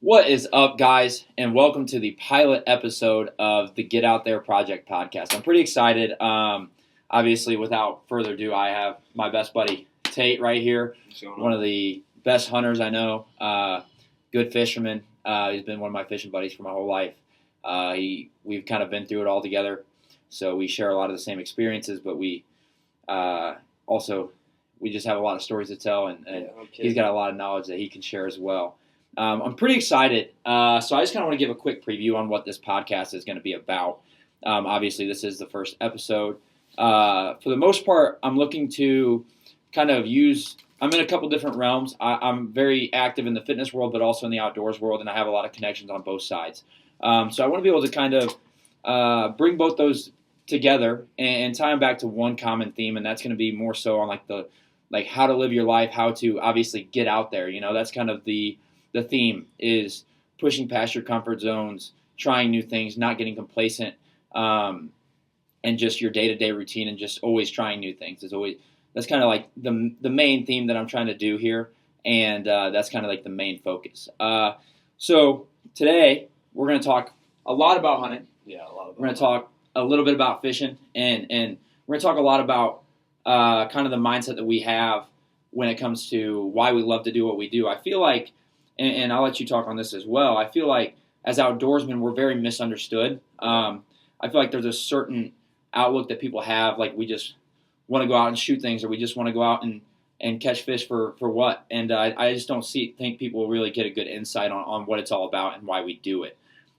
What is up, guys, and welcome to the pilot episode of the Get Out There Project podcast. I'm pretty excited. Obviously, without further ado, I have my best buddy, Tate, right here. One of the best hunters I know, good fisherman. He's been one of my fishing buddies for my whole life. We've kind of been through it all together, so we share a lot of the same experiences, but we just have a lot of stories to tell, and he's got a lot of knowledge that he can share as well. I'm pretty excited, so I just kind of want to give a quick preview on what this podcast is going to be about. Obviously, this is the first episode. For the most part, I'm looking to kind of I'm in a couple different realms. I'm very active in the fitness world, but also in the outdoors world, and I have a lot of connections on both sides. So I want to be able to kind of bring both those together and tie them back to one common theme, and that's going to be more so on like how to live your life, how to obviously get out there. You know, that's kind of the theme is pushing past your comfort zones, trying new things, not getting complacent, and just your day-to-day routine and just always trying new things. That's kind of like the main theme that I'm trying to do here, and that's kind of like the main focus. So today we're going to talk a lot about hunting. Yeah, a lot. We're going to talk a little bit about fishing, and we're going to talk a lot about kind of the mindset that we have when it comes to why we love to do what we do. I feel like, and I'll let you talk on this as well, I feel like as outdoorsmen, we're very misunderstood. I feel like there's a certain outlook that people have, like we just want to go out and shoot things, or we just want to go out and catch fish for what? And I just don't think people really get a good insight on what it's all about and why we do it.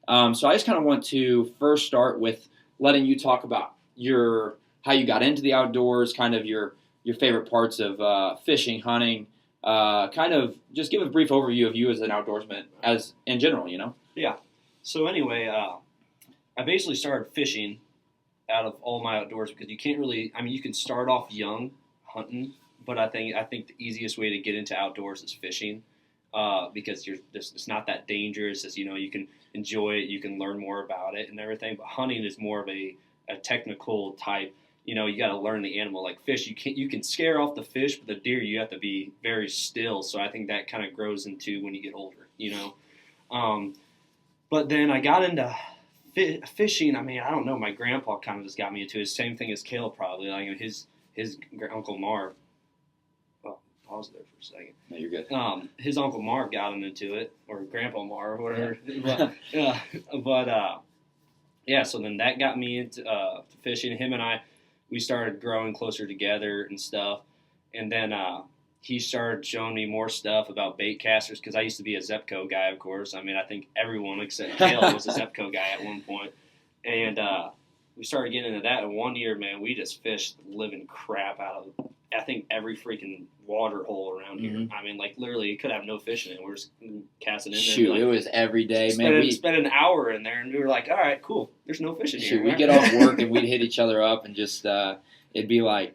So I just kind of want to first start with letting you talk about how you got into the outdoors, kind of your favorite parts of fishing, hunting, kind of just give a brief overview of you as an outdoorsman as in general, you know? Yeah. So anyway, I basically started fishing out of all my outdoors because you can't really, you can start off young hunting, but I think the easiest way to get into outdoors is fishing because it's not that dangerous. As you know, you can enjoy it, you can learn more about it and everything, but hunting is more of a technical type. You know, you got to learn the animal. Like fish, you can scare off the fish, but the deer you have to be very still. So I think that kind of grows into when you get older, you know. But then I got into fishing. I don't know. My grandpa kind of just got me into it. Same thing as Kale probably. Like his Uncle Marv. Oh, pause there for a second. No, you're good. His Uncle Marv got him into it, or Grandpa Marv, or whatever. Yeah. So then that got me into fishing. Him and I. We started growing closer together and stuff. And then he started showing me more stuff about bait casters because I used to be a Zepco guy, of course. I think everyone except Kale was a Zepco guy at one point. And we started getting into that. And one year, man, we just fished the living crap out of, I think, every freaking water hole around here. Mm-hmm. Literally, you could have no fish in it. We're just casting in there. Shoot, it was every day, man. We spent an hour in there, and we were like, all right, cool. There's no fish in here. Shoot, we'd get off work, and we'd hit each other up, and just, it'd be like,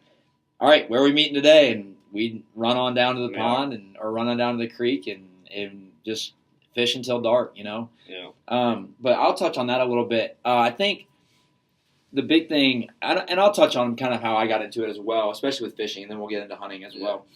all right, where are we meeting today? And we'd run on down to the pond or run on down to the creek and just fish until dark, you know? Yeah. But I'll touch on that a little bit. I think the big thing, and I'll touch on kind of how I got into it as well, especially with fishing, and then we'll get into hunting as well.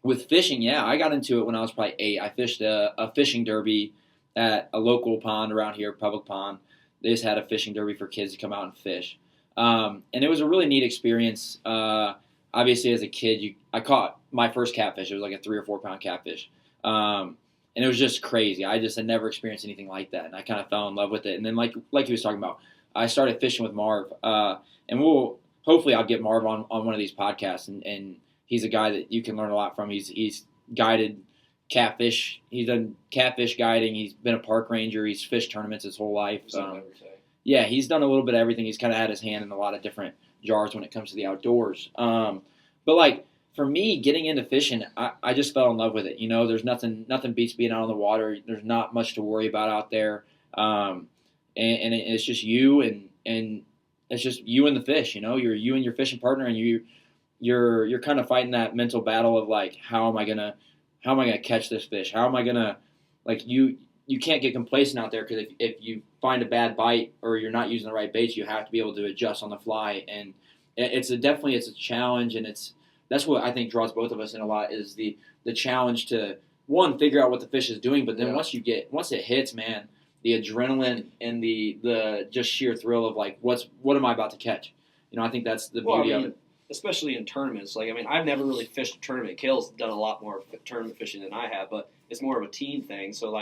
With fishing, I got into it when I was probably 8. I fished a fishing derby at a local pond around here, public pond. They just had a fishing derby for kids to come out and fish. And it was a really neat experience. Obviously, as a kid, I caught my first catfish. It was like a 3 or 4 pound catfish. And it was just crazy. I just had never experienced anything like that. And I kind of fell in love with it. And then like he was talking about, I started fishing with Marv. And hopefully I'll get Marv on one of these podcasts. And he's a guy that you can learn a lot from. He's guided catfish. He's done catfish guiding. He's been a park ranger. He's fished tournaments his whole life. Yeah, he's done a little bit of everything. He's kind of had his hand in a lot of different jars when it comes to the outdoors. But like for me, getting into fishing, I just fell in love with it. You know, there's nothing beats being out on the water. There's not much to worry about out there. And it's just you and it's just you and the fish. You know, you're you and your fishing partner, and you're kind of fighting that mental battle of like, how am I gonna catch this fish? How am I gonna, like, you can't get complacent out there, because if you find a bad bite or you're not using the right baits, you have to be able to adjust on the fly. And it's a challenge, and that's what I think draws both of us in a lot, is the challenge to one, figure out what the fish is doing, but then Yeah. once it hits, man, the adrenaline and the just sheer thrill of like what am I about to catch? I think that's the beauty of it. Especially in tournaments. I've never really fished a tournament. Kale's done a lot more tournament fishing than I have, but it's more of a team thing. So,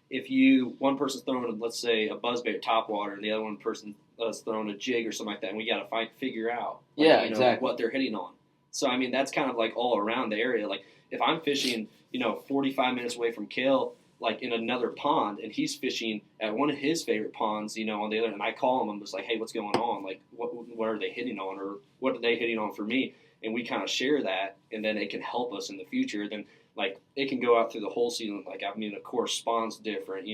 if one person's throwing, let's say, a buzzbait topwater, and the other one person is throwing a jig or something like that, and we got to figure out exactly what they're hitting on. So, that's kind of all around the area. If I'm fishing, 45 minutes away from Kale, in another pond, and he's fishing at one of his favorite ponds, on the other, and I call him, I'm just like, hey, what's going on? What are they hitting on, or what are they hitting on for me? And we kind of share that, and then it can help us in the future. Then, it can go out through the whole season. Of course, spawn's different,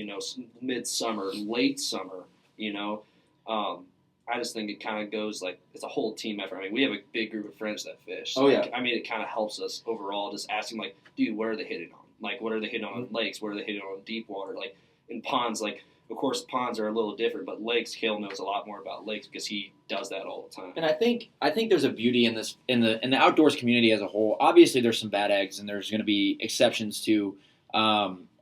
midsummer, late summer, I just think it kind of goes it's a whole team effort. We have a big group of friends that fish. So, yeah. It kind of helps us overall, just asking, dude, what are they hitting on? What are they hitting on lakes? What are they hitting on deep water? In ponds, of course, ponds are a little different, but lakes, Kale knows a lot more about lakes because he does that all the time. And I think there's a beauty in this in the outdoors community as a whole. Obviously, there's some bad eggs, and there's going to be exceptions to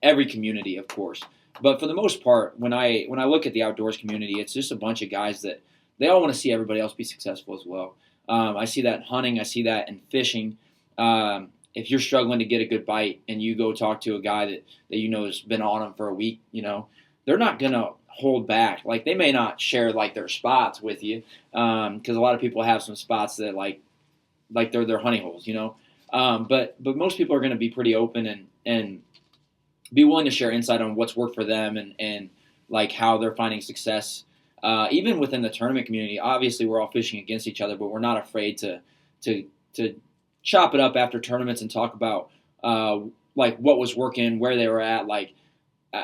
every community, of course. But for the most part, when I look at the outdoors community, it's just a bunch of guys that they all want to see everybody else be successful as well. I see that in hunting. I see that in fishing. If you're struggling to get a good bite and you go talk to a guy that has been on them for a week, they're not going to hold back. They may not share their spots with you because a lot of people have some spots that they're their honey holes, but most people are going to be pretty open and be willing to share insight on what's worked for them and how they're finding success. Even within the tournament community, obviously we're all fishing against each other, but we're not afraid to chop it up after tournaments and talk about what was working, where they were at.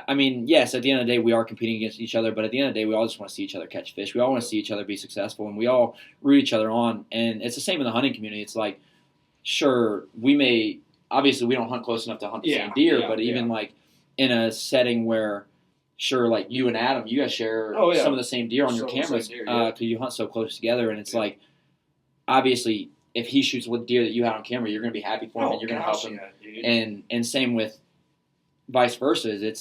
Yes, at the end of the day we are competing against each other, but at the end of the day we all just want to see each other catch fish. We all want to see each other be successful, and we all root each other on. And it's the same in the hunting community. It's sure, we don't hunt close enough to hunt the same deer, but even in a setting where sure, you and Adam, you guys share some of the same deer on your cameras because you hunt so close together, and it's obviously if he shoots with deer that you had on camera, you're going to be happy for him and you're going to help him. And same with vice versa.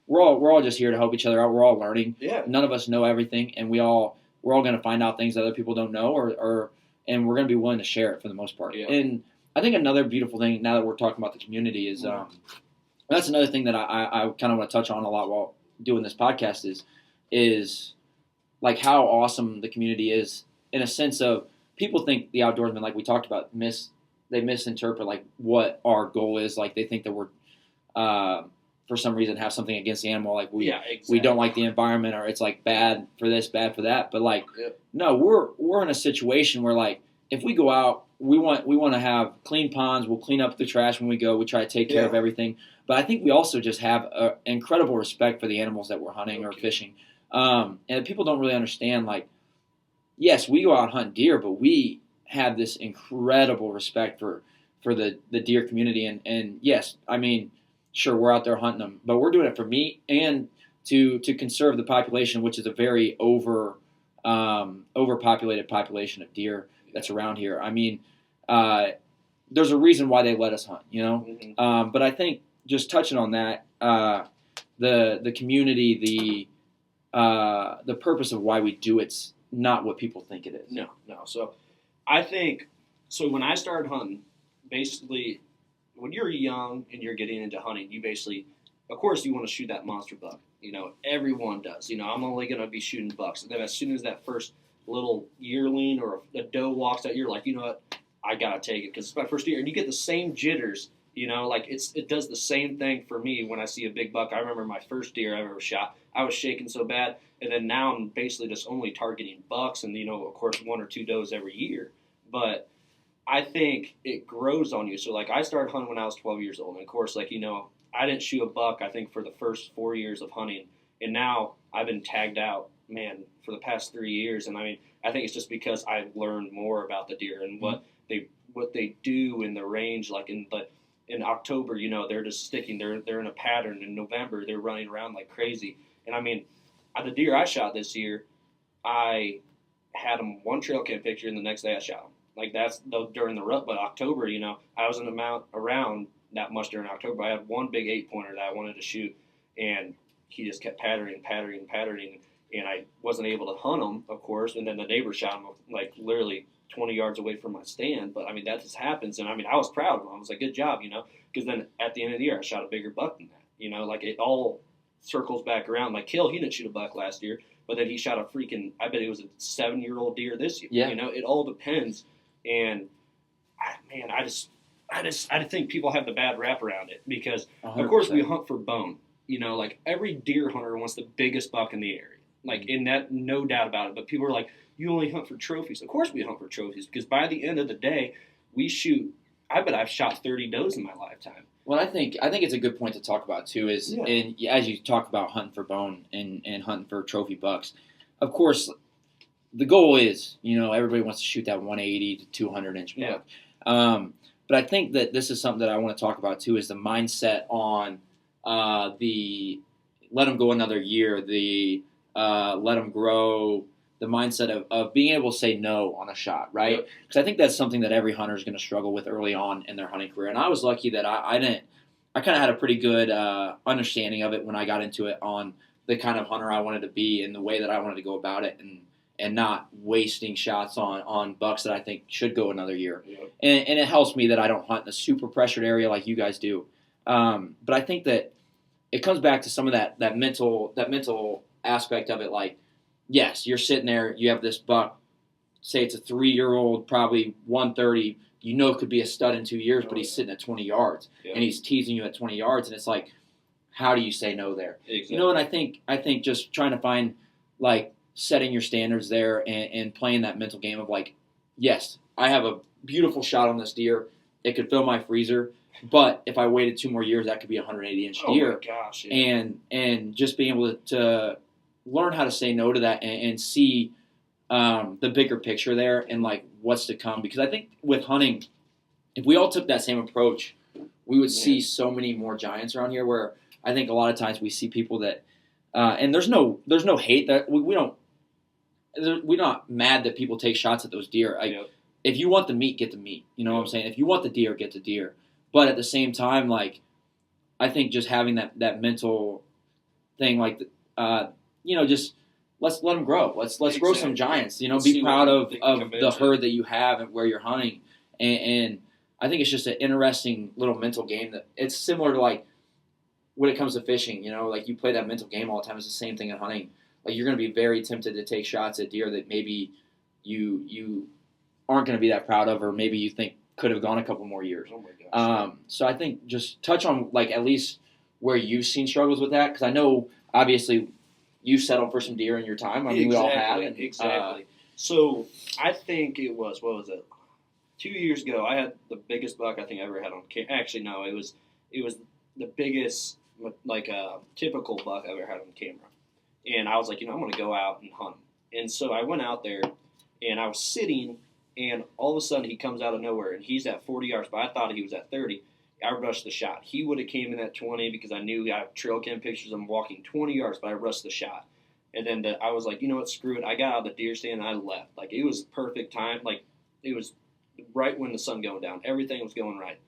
We're all just here to help each other out. We're all learning. Yeah. None of us know everything, and we're all going to find out things that other people don't know, and we're going to be willing to share it for the most part. Yeah. And I think another beautiful thing now that we're talking about the community is that's another thing that I kind of want to touch on a lot while doing this podcast is how awesome the community is in a sense of people think the outdoorsmen, like we talked about, they misinterpret what our goal is. They think that we're for some reason have something against the animal, we don't like the environment, or it's bad for this, bad for that. But no, we're in a situation where if we go out, we want to have clean ponds. We'll clean up the trash when we go. We try to take care of everything. But I think we also just have an incredible respect for the animals that we're hunting or fishing. And people don't really understand, yes, we go out and hunt deer, but we have this incredible respect for the deer community. And yes, sure, we're out there hunting them, but we're doing it for meat and to conserve the population, which is a very overpopulated population of deer that's around here. There's a reason why they let us hunt, Mm-hmm. But I think just touching on that, the community, the purpose of why we do it's not what people think it is. No. So I think when I started hunting, basically, when you're young and you're getting into hunting, you basically, of course, you want to shoot that monster buck. Everyone does. I'm only going to be shooting bucks. And then as soon as that first little yearling or a doe walks out, you're like, you know what, I got to take it because it's my first deer. And you get the same jitters, it does the same thing for me when I see a big buck. I remember my first deer I ever shot. I was shaking so bad. And then now I'm basically just only targeting bucks and, of course, 1 or 2 does every year. But I think it grows on you. So, I started hunting when I was 12 years old. And, of course, I didn't shoot a buck, I think, for the first 4 years of hunting. And now I've been tagged out, for the past 3 years. And, I think it's just because I've learned more about the deer and what they do in the range. In October, they're just sticking. They're in a pattern. In November, they're running around like crazy. And, the deer I shot this year, I had them one trail cam picture, and the next day I shot them. That's during the rut. But October, I was in the mount around that much during October. I had one big 8-pointer that I wanted to shoot, and he just kept patterning, and I wasn't able to hunt him, of course. And then the neighbor shot him like literally 20 yards away from my stand. But I mean, that just happens, and I mean, I was proud of him. I was like, good job, because then at the end of the year, I shot a bigger buck than that. Like it all circles back around. Like Kale, he didn't shoot a buck last year, but then he shot a freaking, I bet it was a 7-year-old deer this year. Yeah. It all depends. And I just think people have the bad rap around it because, 100%. of course, we hunt for bone. Like every deer hunter wants the biggest buck in the area. Like, in that, no doubt about it. But people are like, you only hunt for trophies. Of course we hunt for trophies because by the end of the day, we shoot. I bet I've shot 30 does in my lifetime. Well, I think it's a good point to talk about too. Is and as you talk about hunting for bone and hunting for trophy bucks, of course, the goal is everybody wants to shoot that 180 to 200 inch buck. But I think that this is something that I want to talk about too. Is the mindset on the let them go another year, the let them grow, the mindset of being able to say no on a shot, right? Because I think that's something that every hunter is going to struggle with early on in their hunting career. And I was lucky that I kind of had a pretty good understanding of it when I got into it on the kind of hunter I wanted to be and the way that I wanted to go about it and not wasting shots on bucks that I think should go another year. Yep. And it helps me that I don't hunt in a super pressured area like you guys do. But I think that it comes back to some of that mental aspect of it. Like, yes, you're sitting there, you have this buck, say it's a 3-year-old, probably 130, it could be a stud in 2 years, but he's sitting at 20 yards, and he's teasing you at 20 yards, and it's like, how do you say no there? Exactly. And I think just trying to find, like, setting your standards there and playing that mental game of, like, yes, I have a beautiful shot on this deer, it could fill my freezer, but if I waited 2 more years, that could be a 180-inch deer. Oh, my gosh, yeah. And just being able to learn how to say no to that and see the bigger picture there and like what's to come. Because I think with hunting, if we all took that same approach, we would see so many more giants around here. Where I think a lot of times we see people that, and there's no hate that we're not mad that people take shots at those deer. If you want the meat, get the meat. You know what I'm saying? If you want the deer, get the deer. But at the same time, like I think just having that mental thing, like just let's let them grow. Let's grow some giants. Be proud of the herd that you have and where you're hunting. And I think it's just an interesting little mental game that it's similar to like when it comes to fishing. Like you play that mental game all the time. It's the same thing in hunting. Like you're going to be very tempted to take shots at deer that maybe you aren't going to be that proud of, or maybe you think could have gone a couple more years. Oh my gosh. So I think just touch on like at least where you've seen struggles with that, because I know obviously you settled for some deer in your time. I mean, we all have. Exactly. So I think it was, what was it? 2 years ago, I had the biggest buck I think I ever had on camera. Actually, no, it was the biggest, like typical buck I ever had on camera. And I was like, I'm going to go out and hunt him. And so I went out there, and I was sitting, and all of a sudden he comes out of nowhere, and he's at 40 yards, but I thought he was at 30. I rushed the shot. He would have came in at 20 because I knew I have trail cam pictures of him walking 20 yards, but I rushed the shot. And then I was like, you know what, screw it. I got out of the deer stand and I left. Like, it was perfect time. Like, it was right when the sun going down. Everything was going right.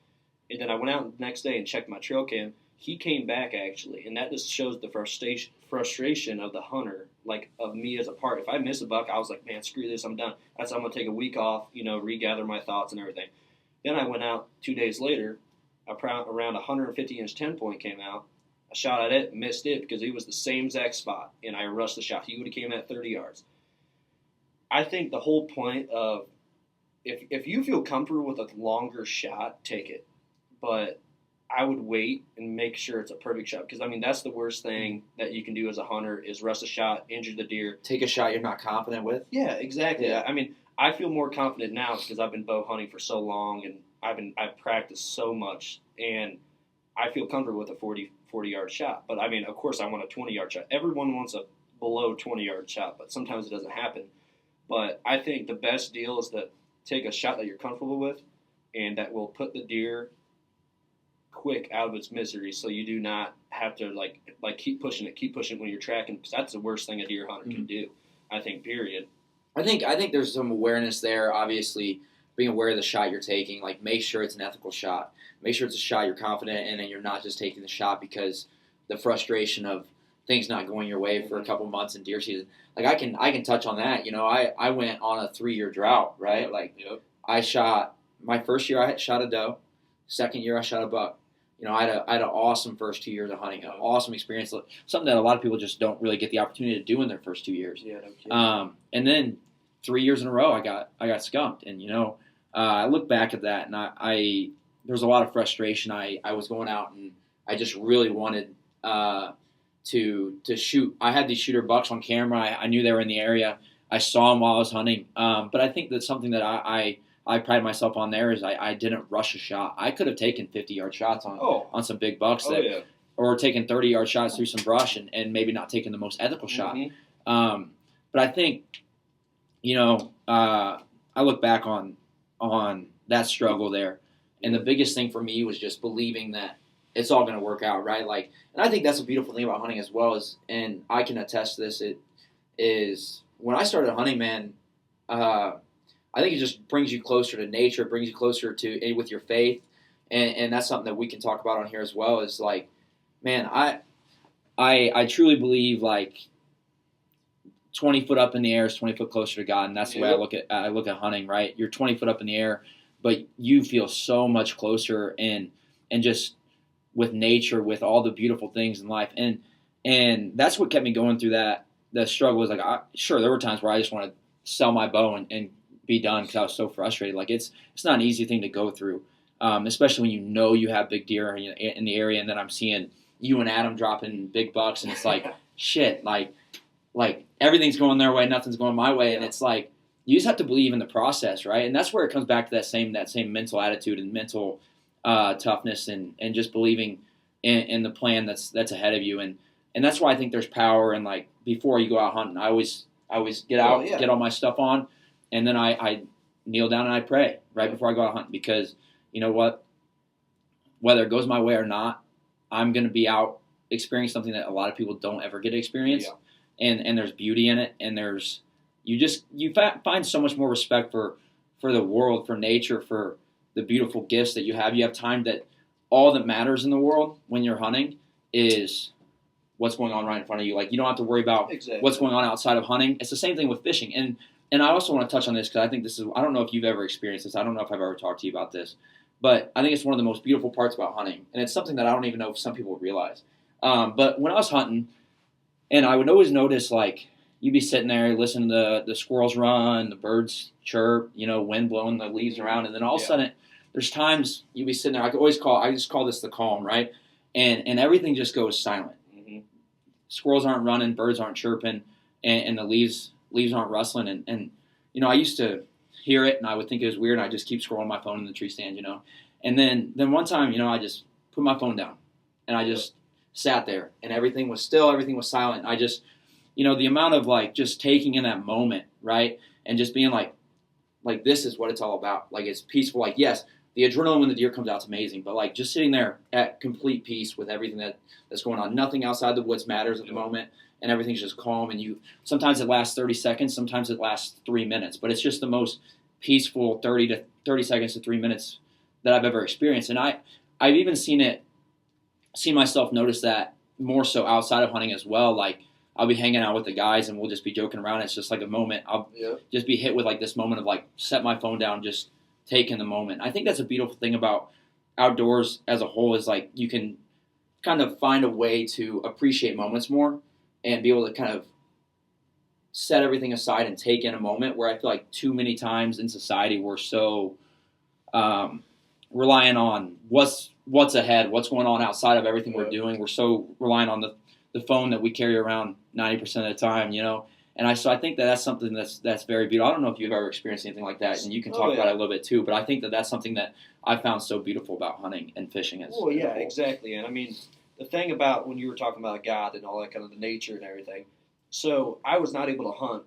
And then I went out the next day and checked my trail cam. He came back, actually, and that just shows the frustration of the hunter, like, of me as a part. If I miss a buck, I was like, man, screw this, I'm done. I'm going to take a week off, regather my thoughts and everything. Then I went out 2 days later. Around 150-inch 10-point came out. I shot at it, missed it because it was the same exact spot, and I rushed the shot. He would have came in at 30 yards. I think the whole point of if you feel comfortable with a longer shot, take it. But I would wait and make sure it's a perfect shot because, I mean, that's the worst thing that you can do as a hunter is rush a shot, injure the deer. Take a shot you're not confident with? Yeah, exactly. Yeah. I mean, I feel more confident now because I've been bow hunting for so long and I've practiced so much, and I feel comfortable with a 40-yard shot. But, I mean, of course I want a 20-yard shot. Everyone wants a below 20-yard shot, but sometimes it doesn't happen. But I think the best deal is to take a shot that you're comfortable with and that will put the deer quick out of its misery so you do not have to, like keep pushing it when you're tracking, because that's the worst thing a deer hunter can do, I think, period. I think there's some awareness there, obviously, being aware of the shot you're taking, like make sure it's an ethical shot. make sure it's a shot you're confident in, and you're not just taking the shot because the frustration of things not going your way for a couple months in deer season. Like I can touch on that. I went on a 3-year drought, right? Like I shot my first year I shot a doe, second year I shot a buck. I had an awesome first 2 years of hunting, an awesome experience, something that a lot of people just don't really get the opportunity to do in their first 2 years. Yeah, no kidding. And then 3 years in a row, I got skunked, and I look back at that, and I there was a lot of frustration. I was going out, and I just really wanted to shoot. I had these shooter bucks on camera. I knew they were in the area. I saw them while I was hunting. But I think that's something that I pride myself on there is I didn't rush a shot. I could have taken 50-yard shots on some big bucks or taken 30-yard shots through some brush and maybe not taking the most ethical shot. But I think, I look back on that struggle there, and the biggest thing for me was just believing that it's all going to work out, right? Like, and I think that's a beautiful thing about hunting as well and I can attest to this. It is when I started hunting, man. I think it just brings you closer to nature. It brings you closer to with your faith, and that's something that we can talk about on here as well. Is like, man, I truly believe like 20 foot up in the air is 20 foot closer to God, and that's the way I look at hunting. Right, you're 20 foot up in the air, but you feel so much closer and just with nature, with all the beautiful things in life, and that's what kept me going through that struggle. Was like, sure, there were times where I just want to sell my bow and be done because I was so frustrated. Like it's not an easy thing to go through, especially when you have big deer in the area, and then I'm seeing you and Adam dropping big bucks, and it's like shit, like everything's going their way, nothing's going my way, and it's like you just have to believe in the process, right? And that's where it comes back to that same mental attitude and mental toughness and just believing in the plan that's ahead of you, and that's why I think there's power. And like before you go out hunting, I always get out, get all my stuff on. And then I kneel down and I pray right before I go out hunting because you know what? Whether it goes my way or not, I'm going to be out experiencing something that a lot of people don't ever get to experience. Yeah. And there's beauty in it. And you find so much more respect for the world, for nature, for the beautiful gifts that you have. You have time that all that matters in the world when you're hunting is what's going on right in front of you. Like you don't have to worry about what's going on outside of hunting. It's the same thing with fishing. And I also want to touch on this because I think I don't know if you've ever experienced this. I don't know if I've ever talked to you about this. But I think it's one of the most beautiful parts about hunting. And it's something that I don't even know if some people realize. But when I was hunting, and I would always notice, like, you'd be sitting there listening to the squirrels run, the birds chirp, wind blowing the leaves around. And then all of a sudden, there's times you'd be sitting there. I just call this the calm, right? And everything just goes silent. Mm-hmm. Squirrels aren't running, birds aren't chirping, and the leaves aren't rustling, and I used to hear it, and I would think it was weird, and I'd just keep scrolling my phone in the tree stand, and then one time, I just put my phone down, and I just sat there, and everything was still, everything was silent. I just, the amount of like just taking in that moment, right, and just being like this is what it's all about. Like it's peaceful. Like yes, the adrenaline when the deer comes out is amazing, but like just sitting there at complete peace with everything that's going on. Nothing outside the woods matters at the moment. And everything's just calm, and sometimes it lasts 30 seconds, sometimes it lasts 3 minutes, but it's just the most peaceful 30 seconds to 3 minutes that I've ever experienced. And I've even seen myself notice that more so outside of hunting as well. Like I'll be hanging out with the guys and we'll just be joking around. It's just like a moment. I'll just be hit with like this moment of like set my phone down, just take in the moment. I think that's a beautiful thing about outdoors as a whole is like you can kind of find a way to appreciate moments more. And be able to kind of set everything aside and take in a moment where I feel like too many times in society we're so relying on what's ahead, what's going on outside of everything we're doing. We're so reliant on the phone that we carry around 90% of the time, And I think that's something that's very beautiful. I don't know if you've ever experienced anything like that, and you can talk about it a little bit too. But I think that's something that I found so beautiful about hunting and fishing. Exactly. And I mean, the thing about when you were talking about God and all that kind of the nature and everything, so I was not able to hunt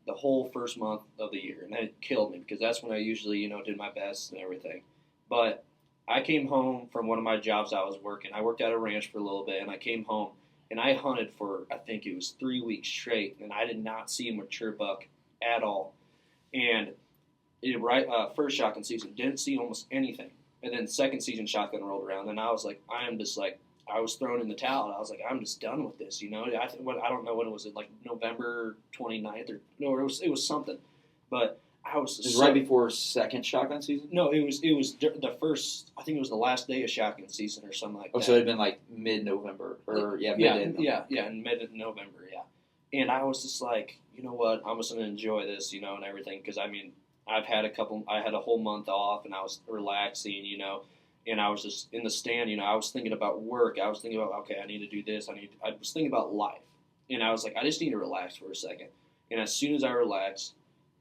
the whole first month of the year, and that killed me because that's when I usually, did my best and everything. But I came home from one of my jobs I was working. I worked at a ranch for a little bit, and I came home, and I hunted for, I think it was 3 weeks straight, and I did not see a mature buck at all. And first shotgun season, didn't see almost anything. And then second season shotgun rolled around, and I was like, I was thrown in the towel. I was like, I'm just done with this, I don't know when it was, like November 29th or no, it was something, but I was just right before second shotgun season. No, it was the first. I think it was the last day of shotgun season or something like that. Oh, so it had been like mid-November or mid-November. In mid-November, yeah. And I was just like, you know what, I'm just gonna enjoy this, and everything, because I mean, I had a whole month off, and I was relaxing, and I was just in the stand, I was thinking about work. I was thinking about, okay, I need to do this. I was thinking about life, and I was like, I just need to relax for a second. And as soon as I relaxed,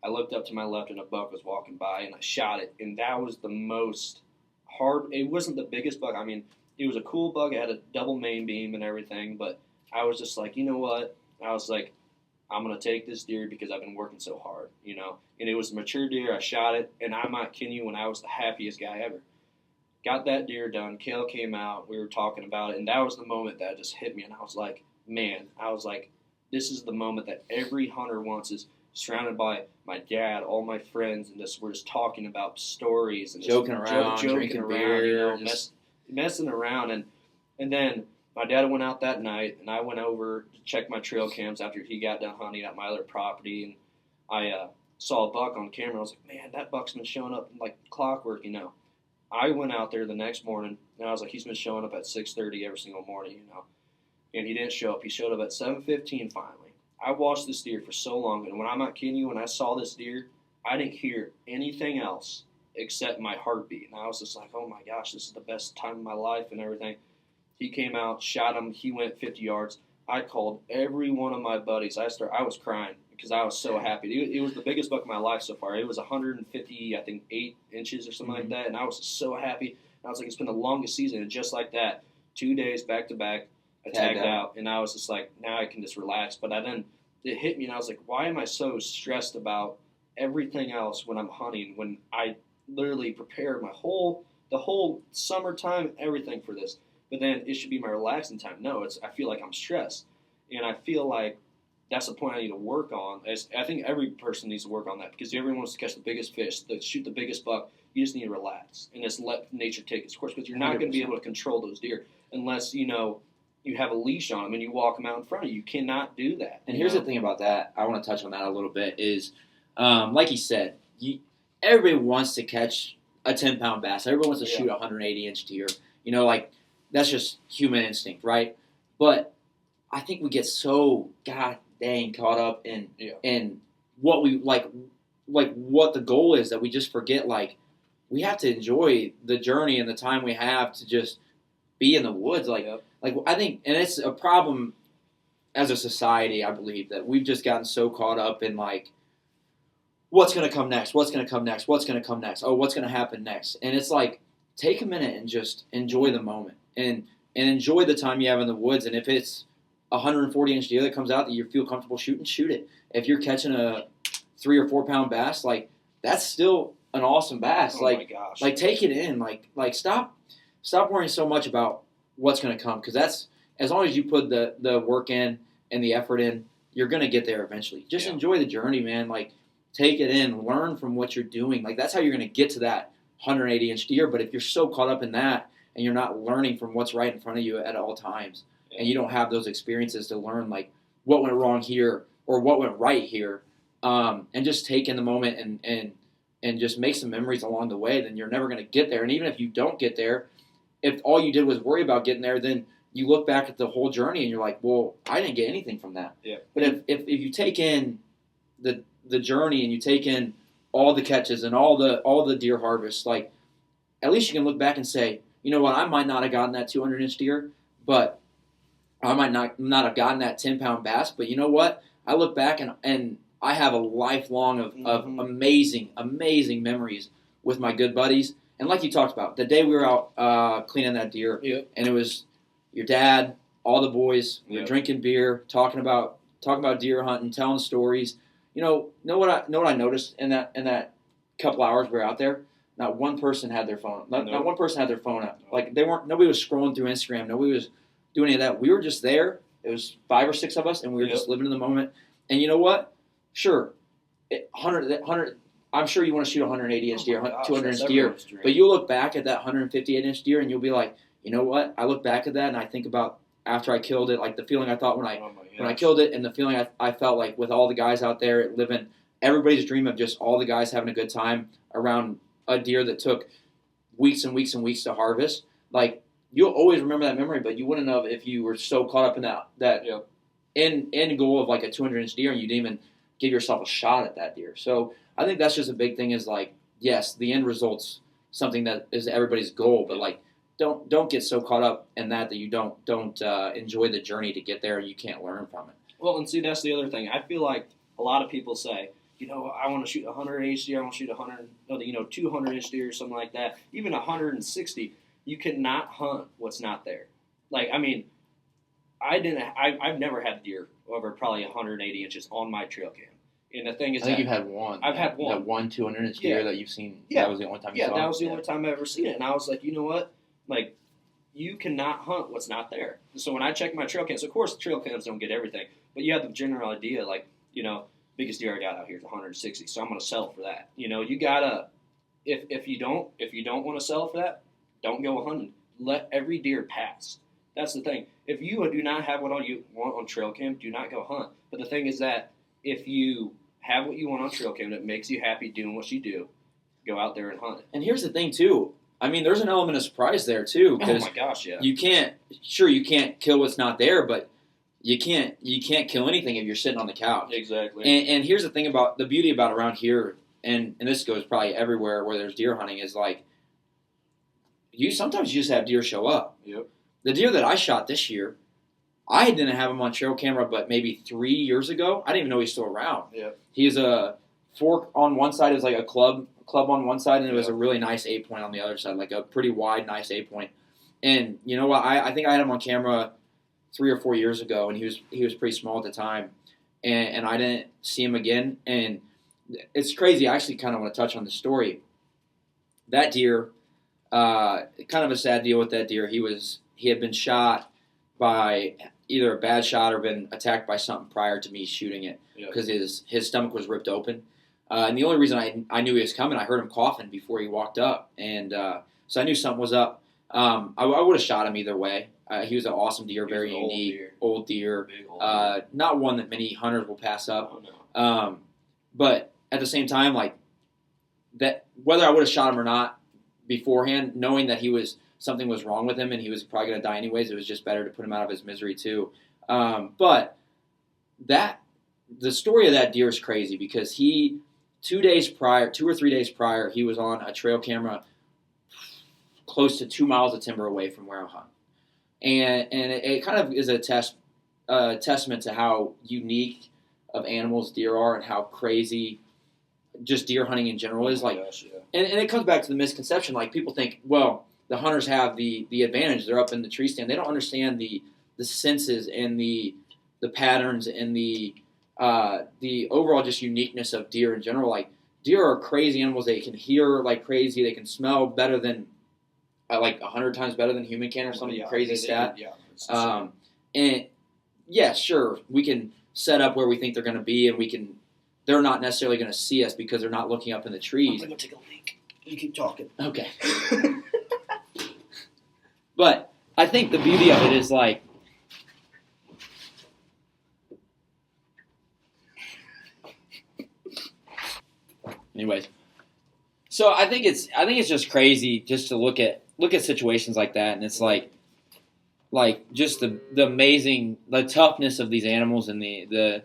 I looked up to my left, and a buck was walking by, and I shot it. And that was the most hard. It wasn't the biggest buck. I mean, it was a cool buck. It had a double main beam and everything. But I was just like, you know what? I was like, I'm going to take this deer because I've been working so hard, And it was a mature deer. I shot it, and I'm not kidding you, when I was the happiest guy ever. Got that deer done. Kale came out. We were talking about it, and that was the moment that just hit me. And I was like, man, this is the moment that every hunter wants, is surrounded by my dad, all my friends, and we're just talking about stories and joking around, drinking beer, messing around. And then my dad went out that night, and I went over to check my trail cams after he got done hunting at my other property, and I saw a buck on camera. I was like, man, that buck's been showing up like clockwork, I went out there the next morning, and I was like, he's been showing up at 6:30 every single morning, and he didn't show up. He showed up at 7:15 finally. I watched this deer for so long, and when I'm not kidding you, when I saw this deer, I didn't hear anything else except my heartbeat. And I was just like, oh my gosh, this is the best time of my life and everything. He came out, shot him. He went 50 yards. I called every one of my buddies. I was crying because I was so happy. It was the biggest buck of my life so far. It was 150, I think, 8 inches or something like that, and I was so happy. And I was like, it's been the longest season, and just like that, 2 days back to back, I tagged out, and I was just like, now I can just relax. But it hit me, and I was like, why am I so stressed about everything else when I'm hunting, when I literally prepared the whole summertime, everything for this? But then it should be my relaxing time. No, I feel like I'm stressed, and I feel like that's the point I need to work on. I think every person needs to work on that, because everyone wants to catch the biggest fish, shoot the biggest buck. You just need to relax and just let nature take its course, because you're not going to be able to control those deer unless you have a leash on them and you walk them out in front of you. You cannot do that. And here's the thing about that. I want to touch on that a little bit. Is like you said, everybody wants to catch a 10-pound bass. Everybody wants to shoot a 180-inch deer. That's just human instinct, right? But I think we get so god dang caught up in what we like what the goal is, that we just forget, like, we have to enjoy the journey and the time we have to just be in the woods. Like I think, and it's a problem as a society, I believe, that we've just gotten so caught up in, like, what's going to come next? What's going to come next? What's going to come next? Oh, what's going to happen next? And it's like, take a minute and just enjoy the moment and enjoy the time you have in the woods. And if it's a 140-inch deer that comes out that you feel comfortable shooting, shoot it. If you're catching a 3 or 4 pound bass, like, that's still an awesome bass. Oh my gosh. Like, take it in. Like stop worrying so much about what's going to come, because that's, as long as you put the work in and the effort in, you're going to get there eventually. Just enjoy the journey, man. Like, take it in, learn from what you're doing. Like, that's how you're going to get to that 180-inch deer. But if you're so caught up in that and you're not learning from what's right in front of you at all times, and you don't have those experiences to learn, like, what went wrong here or what went right here, and just take in the moment and just make some memories along the way, then you're never going to get there. And even if you don't get there, if all you did was worry about getting there, then you look back at the whole journey and you're like, well, I didn't get anything from that. Yeah. But if you take in the journey and you take in all the catches and all the deer harvests, like, at least you can look back and say, you know what, I might not have gotten that 200-inch deer, but I might not have gotten that 10-pound bass, but you know what? I look back and I have a lifelong of amazing, amazing memories with my good buddies. And like you talked about, the day we were out cleaning that deer, and it was your dad, all the boys, we were drinking beer, talking about deer hunting, telling stories. Know what I noticed in that couple hours we were out there? Not one person had their phone. Not one person had their phone up. Like, nobody was scrolling through Instagram. Nobody was doing any of that. We were just there. It was 5 or 6 of us, and we were just living in the moment. And you know what? Sure, 100. I'm sure you want to shoot a 180-inch deer, 200-inch that's deer, everyone's dream. but you look back at that 158-inch deer and you'll be like, you know what? I look back at that and I think about after I killed it, like the feeling I thought when I killed it, and the feeling I felt like with all the guys out there living everybody's dream of just all the guys having a good time around a deer that took weeks and weeks and weeks to harvest. Like, you'll always remember that memory, but you wouldn't have if you were so caught up in that end goal of like a 200-inch deer and you didn't even give yourself a shot at that deer. So I think that's just a big thing is like, yes, the end result's something that is everybody's goal, but like don't get so caught up in that you don't enjoy the journey to get there and you can't learn from it. Well, and see, that's the other thing. I feel like a lot of people say, I want to shoot a 100-inch deer, I want to shoot 200-inch deer or something like that, even 160. You cannot hunt what's not there. Like, I mean, I've never had deer over probably 180 inches on my trail cam. And the thing is, I think you've had one. I've had one. That one 200-inch deer that you've seen. Yeah. That was the only time you saw it. Yeah, that was the only time I've ever seen it. And I was like, you know what? Like, you cannot hunt what's not there. So when I check my trail cams, of course, the trail cams don't get everything, but you have the general idea, like, biggest deer I got out here is 160, so I'm going to settle for that. You gotta, if you don't want to settle for that, don't go hunting. Let every deer pass. That's the thing. If you do not have what you want on trail cam, do not go hunt. But the thing is that if you have what you want on trail cam that makes you happy doing what you do, go out there and hunt it. And here's the thing too. I mean, there's an element of surprise there too. Oh my gosh, yeah. You can't kill what's not there, but you can't kill anything if you're sitting on the couch. Exactly. And here's the thing about the beauty about around here, and this goes probably everywhere where there's deer hunting, is like sometimes you just have deer show up. Yep. The deer that I shot this year, I didn't have him on trail camera, but maybe 3 years ago, I didn't even know he's still around. Yep. He's a fork on one side is like a club on one side, and it was a really nice 8-point on the other side, like a pretty wide, nice 8-point. And you know what? I think I had him on camera 3 or 4 years ago, and he was pretty small at the time, and I didn't see him again. And it's crazy. I actually kind of want to touch on the story. That deer, kind of a sad deal with that deer. He had been shot by either a bad shot or been attacked by something prior to me shooting it because his stomach was ripped open. And the only reason I knew he was coming, I heard him coughing before he walked up, and so I knew something was up. I would have shot him either way. He was an awesome deer, very unique, old deer. Big old deer. Not one that many hunters will pass up. Oh, no. But at the same time, like that, whether I would have shot him or not beforehand, knowing that something was wrong with him and he was probably going to die anyways, it was just better to put him out of his misery too. But the story of that deer is crazy because 2 or 3 days prior, he was on a trail camera close to 2 miles of timber away from where I'm hunting. And it kind of is a testament to how unique of animals deer are and how crazy just deer hunting in general is. Like, gosh, yeah. and it comes back to the misconception. Like, people think, well, the hunters have the advantage. They're up in the tree stand. They don't understand the senses and the patterns and the overall just uniqueness of deer in general. Like, deer are crazy animals. They can hear like crazy. They can smell better than like 100 times better than human can or something crazy stat. Yeah. And yeah, sure, we can set up where we think they're going to be, and they're not necessarily going to see us because they're not looking up in the trees. I'm going to take a leak. You keep talking. Okay. But I think the beauty of it is like, anyways. So I think it's just crazy just to look at situations like that, and it's like just the toughness of these animals and the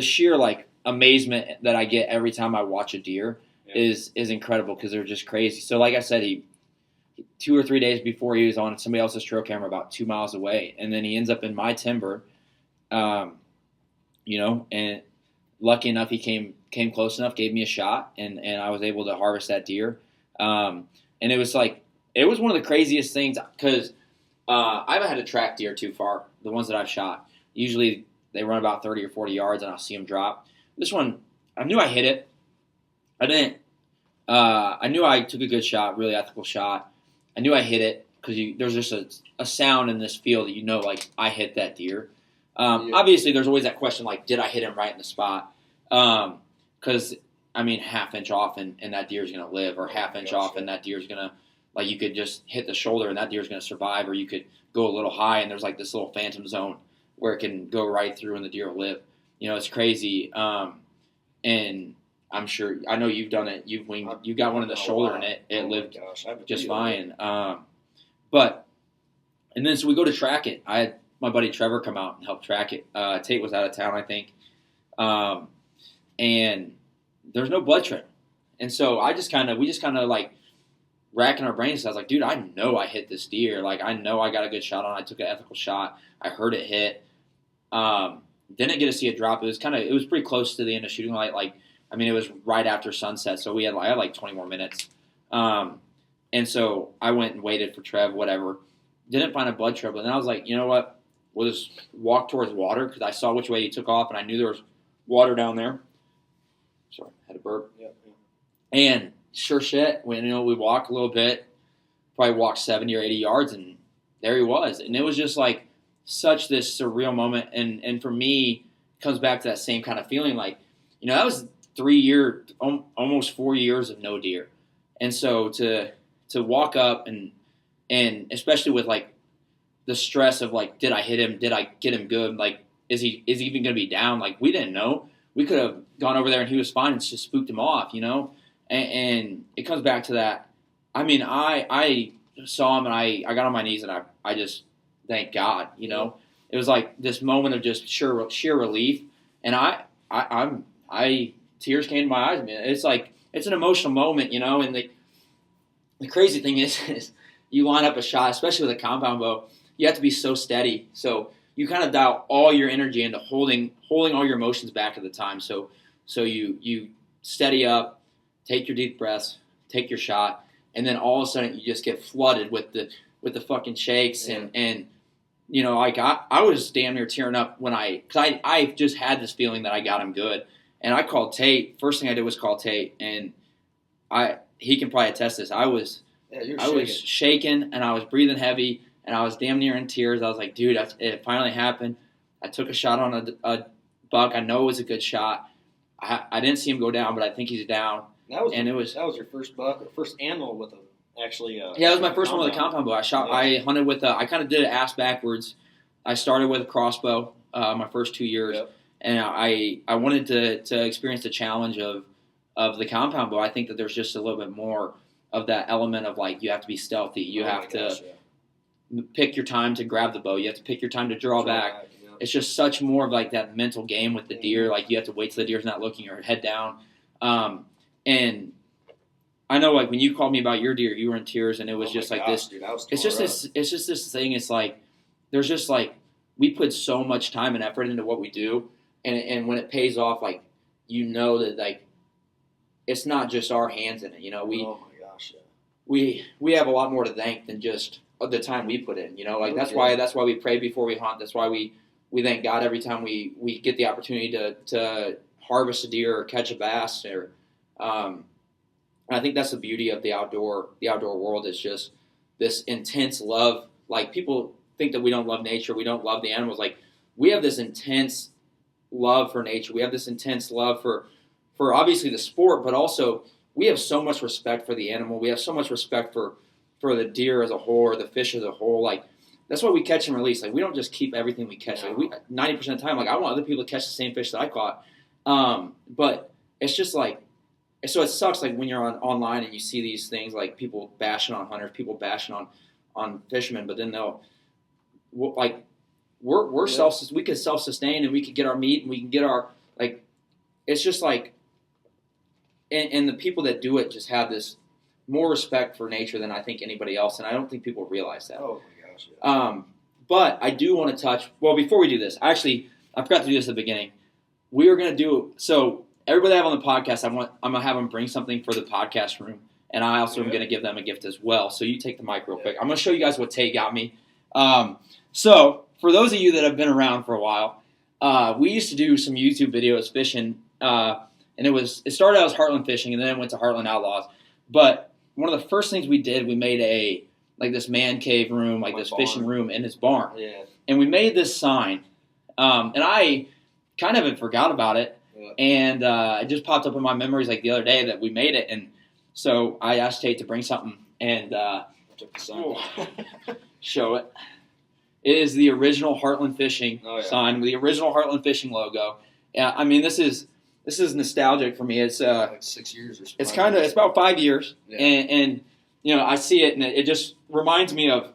sheer like amazement that I get every time I watch a deer is incredible because they're just crazy. So like I said, he 2 or 3 days before he was on somebody else's trail camera about 2 miles away, and then he ends up in my timber, and lucky enough he came close enough, gave me a shot, and I was able to harvest that deer. And it was one of the craziest things because I haven't had to track deer too far. The ones that I've shot, usually they run about 30 or 40 yards, and I'll see them drop. This one, I knew I hit it. I didn't. I knew I took a good shot, really ethical shot. I knew I hit it because there's just a sound in this field that like I hit that deer. Obviously, there's always that question like, did I hit him right in the spot? Because I mean, half inch off and that deer's going to live, or half inch off and that deer's going to, like, you could just hit the shoulder and that deer's going to survive, or you could go a little high and there's like this little phantom zone where it can go right through and the deer will live. You know, it's crazy. And I'm sure, I know you've done it. You got one in the shoulder and it lived just fine. And then so we go to track it. I had my buddy Trevor come out and help track it. Tate was out of town, I think. And there's no blood trail. And so we just kind of like racking our brains. I was like, dude, I know I hit this deer. Like, I know I got a good shot on it. I took an ethical shot. I heard it hit. Didn't get to see it drop. It was pretty close to the end of shooting light. Like, I mean, it was right after sunset. So I had like 20 more minutes. And so I went and waited for Trev, whatever. Didn't find a blood trail. But then I was like, you know what? We'll just walk towards water, because I saw which way he took off and I knew there was water down there. Sorry, I had a burp. Yep. And sure shit, when we walk a little bit, probably walked 70 or 80 yards, and there he was. And it was just like such this surreal moment. And for me, it comes back to that same kind of feeling. Like, that was 3 years, almost 4 years of no deer. And so to walk up and especially with like the stress of like, did I hit him? Did I get him good? Like, is he even going to be down? Like, we didn't know. We could have gone over there and he was fine and just spooked him off, And it comes back to that. I mean, I saw him and I got on my knees and I just thank God, It was like this moment of just sheer relief, and I tears came to my eyes, man. It's like it's an emotional moment, And the crazy thing is you line up a shot, especially with a compound bow, you have to be so steady. So you kind of dial all your energy into holding all your emotions back at the time. So you steady up, take your deep breaths, take your shot, and then all of a sudden you just get flooded with the fucking shakes. Yeah. And like I was damn near tearing up when because I just had this feeling that I got him good. And I called Tate. First thing I did was call Tate, and he can probably attest this. I was shaking and I was breathing heavy and I was damn near in tears. I was like, dude, it finally happened. I took a shot on a buck. I know it was a good shot. I didn't see him go down, but I think he's down. That was your first buck, or first animal with actually. Yeah, it was my first one with a compound bow. I hunted with I kind of did it ass backwards. I started with a crossbow my first 2 years, and I wanted to experience the challenge of the compound bow. I think that there's just a little bit more of that element of like you have to be stealthy. You have to pick your time to grab the bow. You have to pick your time to draw back. It's just such more of like that mental game with the deer. Like you have to wait till the deer's not looking or head down. And I know like when you called me about your deer, you were in tears, and it was just like this. Dude, it's just this thing. It's like there's just like we put so much time and effort into what we do, and when it pays off, like that like it's not just our hands in it. We have a lot more to thank than just the time we put in. That's why we pray before we hunt. That's why we thank God every time we get the opportunity to harvest a deer or catch a bass. Or I think that's the beauty of the outdoor world. Is just this intense love. Like people think that we don't love nature, we don't love the animals. Like we have this intense love for nature. We have this intense love for obviously the sport, but also we have so much respect for the animal. We have so much respect for the deer as a whole, or the fish as a whole. Like that's why we catch and release. Like we don't just keep everything we catch. Like 90% of the time, like I want other people to catch the same fish that I caught. But it's just like, so it sucks. Like when you're online and you see these things, like people bashing on hunters, people bashing on fishermen, but then we're we could self-sustain and we could get our meat and we can get our, like, it's just like, and the people that do it just have this more respect for nature than I think anybody else, and I don't think people realize that. Oh my gosh! Yeah. But I do want to touch. Well, before we do this, actually, I forgot to do this at the beginning. We are going to do so. Everybody I have on the podcast, I'm gonna have them bring something for the podcast room, and I also am going to give them a gift as well. So you take the mic real quick. I'm going to show you guys what Tate got me. So for those of you that have been around for a while, we used to do some YouTube videos fishing. And it started out as Heartland Fishing, and then it went to Heartland Outlaws. But one of the first things we did, we made this man cave room, like this fishing room in his barn. Yeah. And we made this sign. And I kind of had forgot about it. And it just popped up in my memories like the other day that we made it, and so I asked Tate to bring something and show it. It is the original Heartland Fishing sign with the original Heartland Fishing logo. Yeah, I mean this is nostalgic for me. It's like 6 years or something. It's about 5 years, and you know I see it and it just reminds me of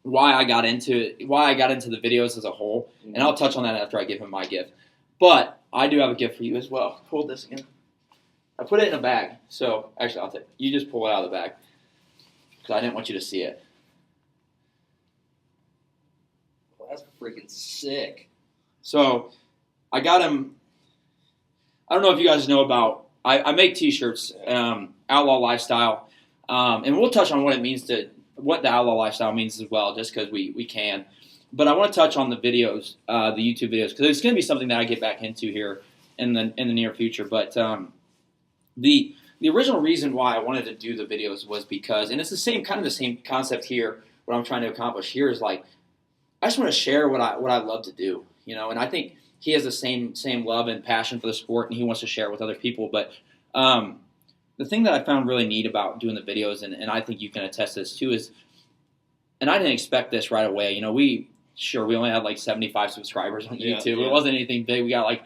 why I got into the videos as a whole. And I'll touch on that after I give him my gift. But I do have a gift for you as well. Hold this again. I put it in a bag. So actually, I'll take you. Just pull it out of the bag because I didn't want you to see it. Well, that's freaking sick. So I got him. I don't know if you guys know about. I make T-shirts, Outlaw Lifestyle, and we'll touch on what the Outlaw Lifestyle means as well, just because we can. But I want to touch on the videos, the YouTube videos, because it's going to be something that I get back into here in the near future. But the original reason why I wanted to do the videos was because, and it's the same concept here. What I'm trying to accomplish here is like I just want to share what I love to do, you know. And I think he has the same love and passion for the sport, and he wants to share it with other people. But the thing that I found really neat about doing the videos, and I think you can attest to this too, is, and I didn't expect this right away. You know, we only had like 75 subscribers on YouTube. Yeah. It wasn't anything big. We got like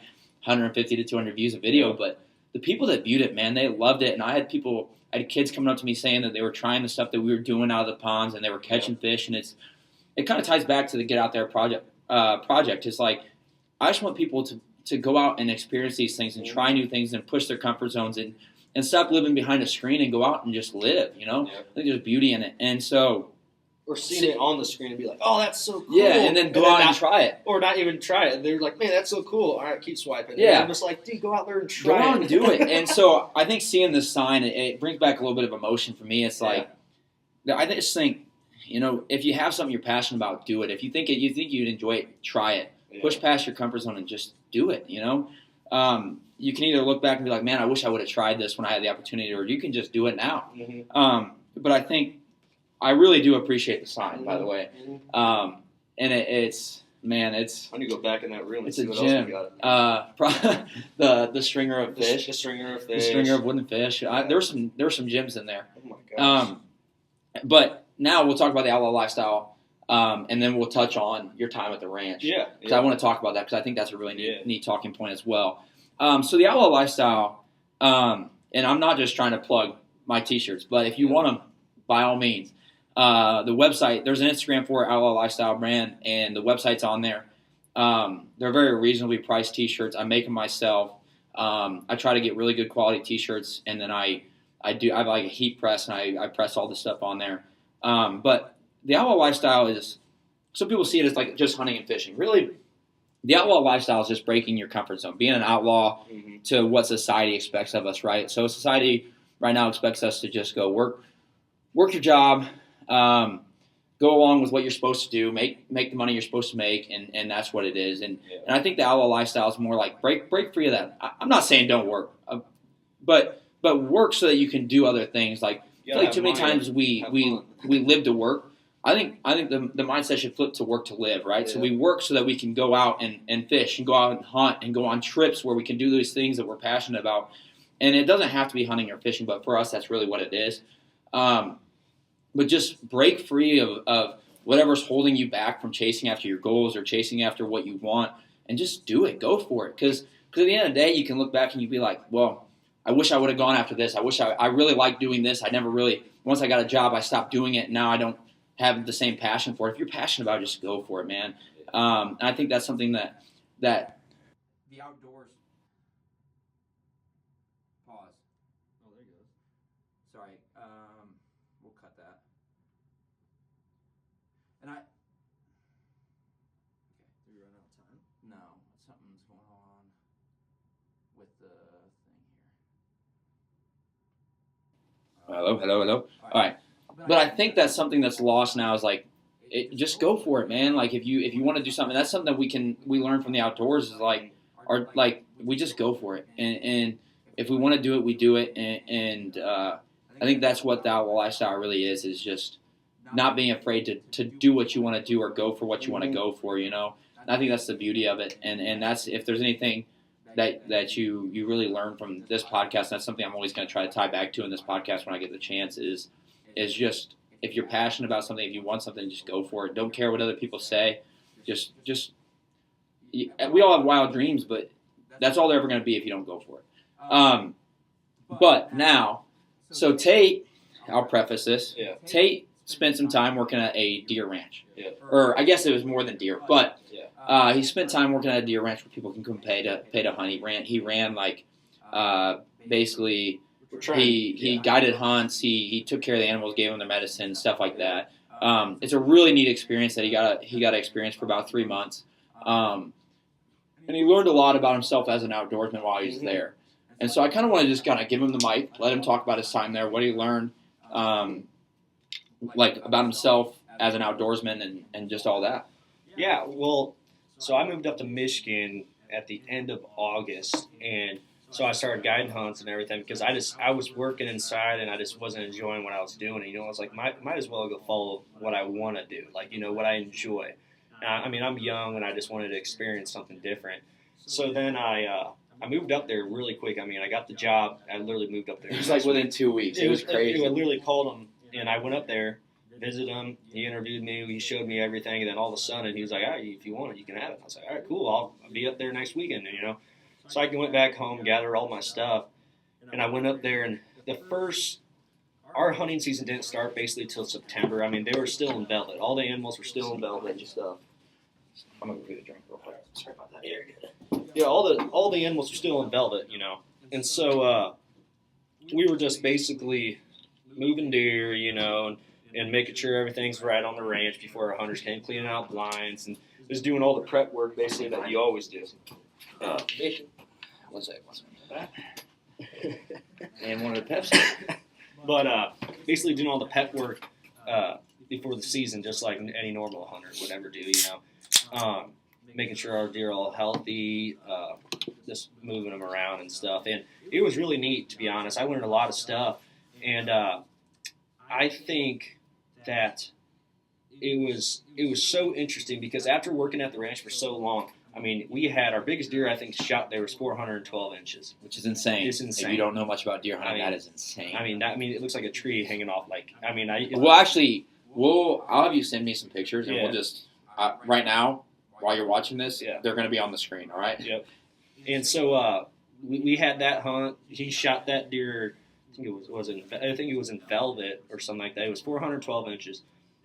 150 to 200 views a video, but the people that viewed it, man, they loved it. And I had kids coming up to me saying that they were trying the stuff that we were doing out of the ponds and they were catching fish. And it kind of ties back to the Get Out There project. It's like, I just want people to go out and experience these things and try new things and push their comfort zones and stop living behind a screen and go out and just live, you know? Yeah. I think there's beauty in it. And so, or seeing it on the screen and be like, oh, that's so cool. Yeah, and then go out and try it. Or not even try it. They're like, man, that's so cool. All right, keep swiping. Yeah. And I'm just like, dude, go out there and try it. Go out and do it. And so I think seeing this sign, it brings back a little bit of emotion for me. It's like, I just think, you know, if you have something you're passionate about, do it. If you think you'd enjoy it, try it. Yeah. Push past your comfort zone and just do it, you know. You can either look back and be like, man, I wish I would have tried this when I had the opportunity, or you can just do it now. Mm-hmm. But I think I really do appreciate the sign, by the way. Mm-hmm. And it's man, it's. I need to go back in that room and see what gem. else we got. The stringer of fish. The stringer of fish. The stringer of wooden fish. Yeah. There were some gems in there. Oh my gosh. But now we'll talk about the Outlaw Lifestyle, and then we'll touch on your time at the ranch. Yeah. Because I want to talk about that because I think that's a really neat talking point as well. So the Outlaw Lifestyle, and I'm not just trying to plug my T-shirts, but if you want them, by all means. The website, there's an Instagram for Outlaw Lifestyle brand, and the website's on there. They're very reasonably priced T-shirts. I make them myself. I try to get really good quality T-shirts, and then I have like a heat press, and I press all the stuff on there. But the Outlaw Lifestyle is, some people see it as like just hunting and fishing. Really, the Outlaw Lifestyle is just breaking your comfort zone, being an outlaw to what society expects of us, right? So society right now expects us to just go work your job, go along with what you're supposed to do, make the money you're supposed to make, and that's what it is. And I think the Outlaw Lifestyle is more like break free of that. I'm not saying don't work, but work so that you can do other things. Like I feel like too many times we live to work. I think the mindset should flip to work to live, right? Yeah. So we work so that we can go out and fish and go out and hunt and go on trips where we can do those things that we're passionate about. And it doesn't have to be hunting or fishing, but for us, that's really what it is. But just break free of whatever's holding you back from chasing after your goals or chasing after what you want, and just do it. Go for it. Because at the end of the day, you can look back and you'd be like, well, I wish I would have gone after this. I wish I really liked doing this. I never really, once I got a job, I stopped doing it. And now I don't have the same passion for it. If you're passionate about it, just go for it, man. And I think that's something that the outdoors. Pause. Oh, there it goes. Sorry. We'll cut that. And okay, did we run out of time? No, something's going on with the thing here. Hello. All right. But I think that's something that's lost now is like, just go for it, man. Like if you want to do something, that's something that we learn from the outdoors is like we just go for it. And if we want to do it, we do it. And I think that's what the Outlaw Lifestyle really is just not being afraid to do what you want to do or go for what you want to go for, you know. And I think that's the beauty of it. And that's, if there's anything that you really learn from this podcast. That's something I'm always going to try to tie back to in this podcast when I get the chance. Is just if you're passionate about something, if you want something, just go for it. Don't care what other people say. Just we all have wild dreams, but that's all they're ever going to be if you don't go for it. But now, so Tate, I'll preface this. Yeah. Tate spent some time working at a deer ranch. Yeah. Or I guess it was more than deer, but Yeah. he spent time working at a deer ranch where people can come pay to hunt. He ran like basically he guided hunts. He took care of the animals, gave them their medicine, stuff like that. It's a really neat experience that he got to experience for about 3 months. And he learned a lot about himself as an outdoorsman while he was there. And so I kind of want to just kind of give him the mic, let him talk about his time there, what he learned, like about himself as an outdoorsman and just all that. Yeah, well, so I moved up to Michigan at the end of August, and so I started guiding hunts and everything because I was working inside and I just wasn't enjoying what I was doing. And, I was like, might as well go follow what I want to do, like, what I enjoy. I mean, I'm young and I just wanted to experience something different. So then I moved up there really quick. I mean, I got the job. I literally moved up there. It was like within 2 weeks. It was crazy. I literally called him, and I went up there, visited him. He interviewed me. He showed me everything. And then all of a sudden, he was like, all right, if you want it, you can have it. I was like, all right, cool. I'll be up there next weekend, So I went back home, gathered all my stuff, and I went up there. And our hunting season didn't start basically till September. I mean, they were still in velvet. All the animals were still in velvet and stuff. I'm going to get a drink real quick. Sorry about that. You're good. Yeah, all the animals were still in velvet, And so we were just basically moving deer, and making sure everything's right on the ranch before our hunters came, cleaning out blinds, and just doing all the prep work basically that you always do. One second. And one of the Pepsi. But basically doing all the pep work before the season, just like any normal hunter would ever do, making sure our deer are all healthy, just moving them around and stuff. And it was really neat, to be honest. I learned a lot of stuff, and I think that it was so interesting because after working at the ranch for so long, I mean, we had our biggest deer, I think, shot there was 412 inches. Which is insane. It's insane. If you don't know much about deer hunting, that is insane. I mean, it looks like a tree hanging off. Well, actually, I'll have you send me some pictures, and we'll just, right now, while you're watching this, they're going to be on the screen, all right? Yep. And so we had that hunt. He shot that deer, I think it was in velvet or something like that. It was 412 inches.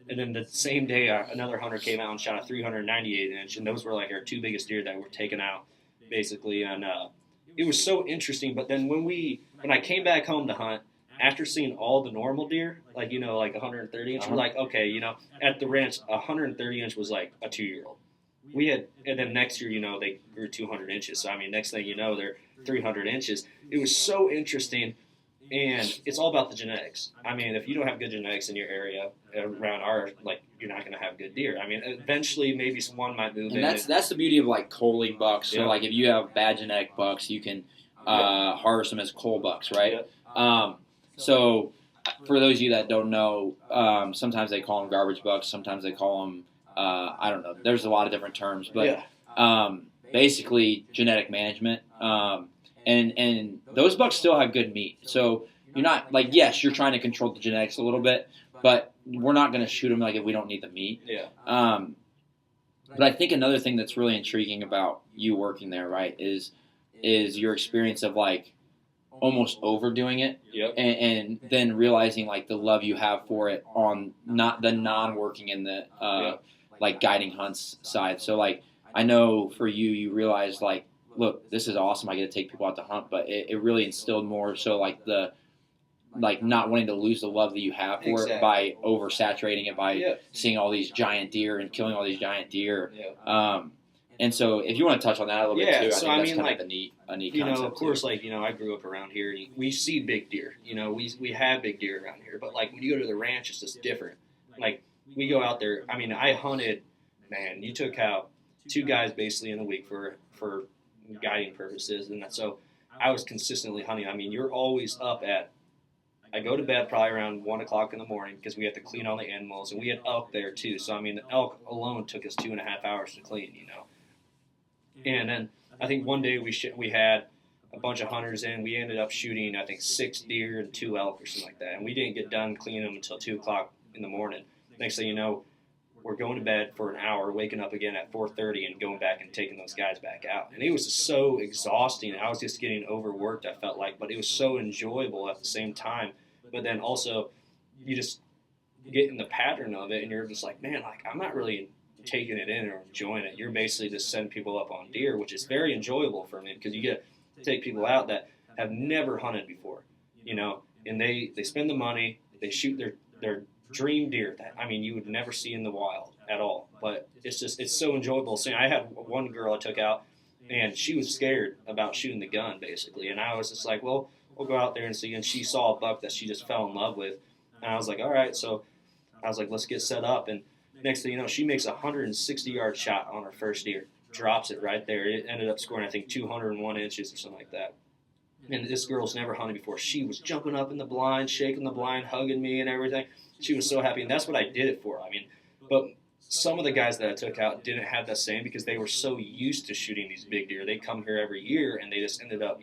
And then the same day, another hunter came out and shot a 398 inch, and those were like our two biggest deer that were taken out, basically. And it was so interesting. But then when I came back home to hunt, after seeing all the normal deer, like 130 inch, we're like, okay, at the ranch, 130 inch was like a 2-year-old. And then next year, they grew 200 inches. So I mean, next thing you know, they're 300 inches. It was so interesting. And it's all about the genetics. I mean, if you don't have good genetics in your area around ours, you're not going to have good deer. I mean, eventually maybe one might move in. And that's the beauty of culling bucks. So if you have bad genetic bucks, you can harvest them as cull bucks, right? Yeah. So for those of you that don't know, sometimes they call them garbage bucks. Sometimes they call them I don't know. There's a lot of different terms, but basically genetic management. And those bucks still have good meat. So you're not yes, you're trying to control the genetics a little bit, but we're not going to shoot them if we don't need the meat. Yeah. But I think another thing that's really intriguing about you working there, right, is your experience of almost overdoing it, and then realizing the love you have for it on not the non-working and the guiding hunts side. So I know for you realize look, this is awesome. I get to take people out to hunt, but it really instilled more so the not wanting to lose the love that you have for it by oversaturating it by seeing all these giant deer and killing all these giant deer. Yeah. And so if you want to touch on that a little bit too, so I think that's kind of a neat concept. Of course, I grew up around here. We see big deer. We have big deer around here, but when you go to the ranch, it's just different. We go out there. I mean, I hunted. Man, you took out 2 guys basically in a week for guiding purposes, and so I was consistently hunting. I mean, you're always up I go to bed probably around 1 o'clock in the morning because we have to clean all the animals, and we had elk there too. So I mean, the elk alone took us 2.5 hours to clean, And then I think one day we had a bunch of hunters in. We ended up shooting, I think, 6 deer and 2 elk or something like that. And we didn't get done cleaning them until 2 o'clock in the morning. Next thing you know, we're going to bed for an hour, waking up again at 4:30 and going back and taking those guys back out. And it was just so exhausting. I was just getting overworked, I felt like. But it was so enjoyable at the same time. But then also, you just get in the pattern of it, and you're just like, man, like I'm not really taking it in or enjoying it. You're basically just setting people up on deer, which is very enjoyable for me because you get to take people out that have never hunted before, and they spend the money, they shoot their dream deer that you would never see in the wild at all. But it's so enjoyable. So I had one girl I took out, and she was scared about shooting the gun basically, and I was just like, well, we'll go out there and see. And she saw a buck that she just fell in love with, and I was like, all right. So I was like, let's get set up. And next thing you know, she makes a 160-yard shot on her first deer, drops it right there. It ended up scoring, I think, 201 inches or something like that. And this girl's never hunted before. She was jumping up in the blind, shaking the blind, hugging me and everything. She was so happy, and that's what I did it for. But some of the guys that I took out didn't have that same because they were so used to shooting these big deer. They come here every year, and they just ended up,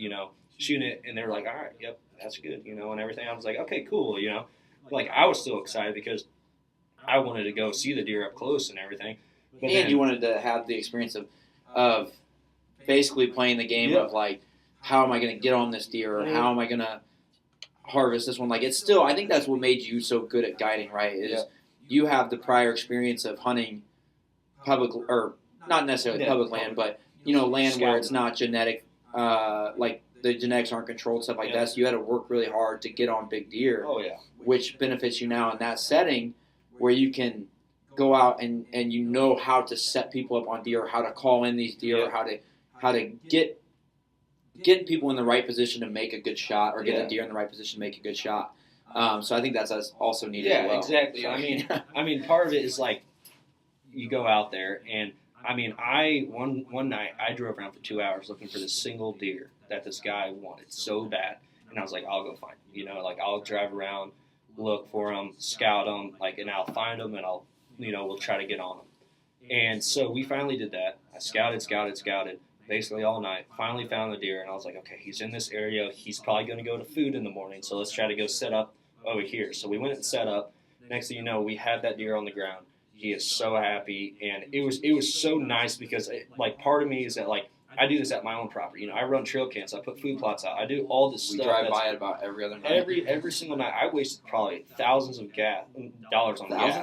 shooting it, and they were like, all right, yep, that's good, and everything. I was like, okay, cool, Like, I was still excited because I wanted to go see the deer up close and everything. But then, you wanted to have the experience of basically playing the game of, like, how am I going to get on this deer, or how am I going to harvest this one? Like, it's still, I think that's what made you so good at guiding, right? Is you have the prior experience of hunting public, or not necessarily public land, but, land where it's not genetic, like the genetics aren't controlled, stuff like that. So you had to work really hard to get on big deer, which benefits you now in that setting where you can go out and how to set people up on deer, how to call in these deer, how to get people in the right position to make a good shot, or get a deer in the right position to make a good shot. So I think that's also needed as well. Yeah, exactly. So, part of it is like you go out there, and one night I drove around for 2 hours looking for this single deer that this guy wanted so bad, and I was like, I'll go find him. I'll drive around, look for him, scout him, and I'll find him, and we'll try to get on him. And so we finally did that. I scouted. Basically all night, finally found the deer, and I was like, okay, he's in this area. He's probably going to go to food in the morning, so let's try to go set up over here. So we went and set up. Next thing you know, we had that deer on the ground. He is so happy, and it was so nice because, part of me is that, I do this at my own property. I run trail camps. I put food plots out. I do all this stuff. We drive by it about every other night. Every single night. I wasted probably thousands of dollars on gas.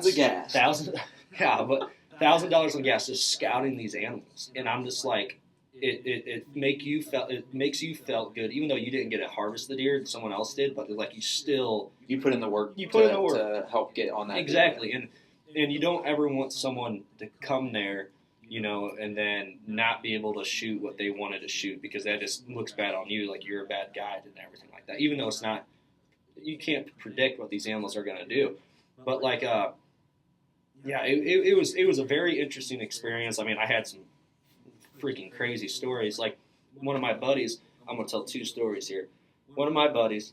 Thousands of gas. But $1,000 on gas just scouting these animals, and I'm just like. It makes you felt good, even though you didn't get to harvest the deer, someone else did. But you put in the work. You put in the work to help get on that. Exactly, deer. and you don't ever want someone to come there, and then not be able to shoot what they wanted to shoot because that just looks bad on you, like you're a bad guide and everything like that. Even though it's not, you can't predict what these animals are going to do. But it was a very interesting experience. I had some freaking crazy stories. Like one of my buddies, I'm gonna tell 2 stories here. One of my buddies,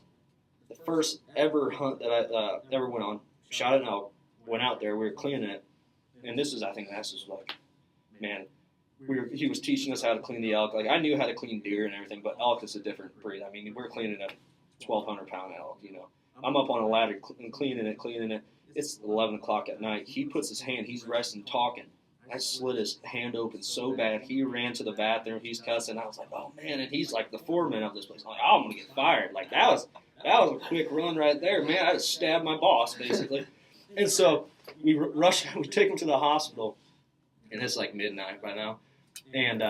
the first ever hunt that I ever went on, shot an elk, went out there, we were cleaning it, and this was he was teaching us how to clean the elk. Like I knew how to clean deer and everything, but elk is a different breed. We're cleaning a 1,200-pound elk. I'm up on a ladder cleaning it. It's 11 o'clock at night. He puts his hand, he's resting, talking. I slit his hand open so bad. He ran to the bathroom. He's cussing. I was like, oh, man. And he's like the foreman of this place. I'm like, oh, I'm going to get fired. Like, that was a quick run right there, man. I just stabbed my boss, basically. And so we take him to the hospital. And it's like midnight by now. And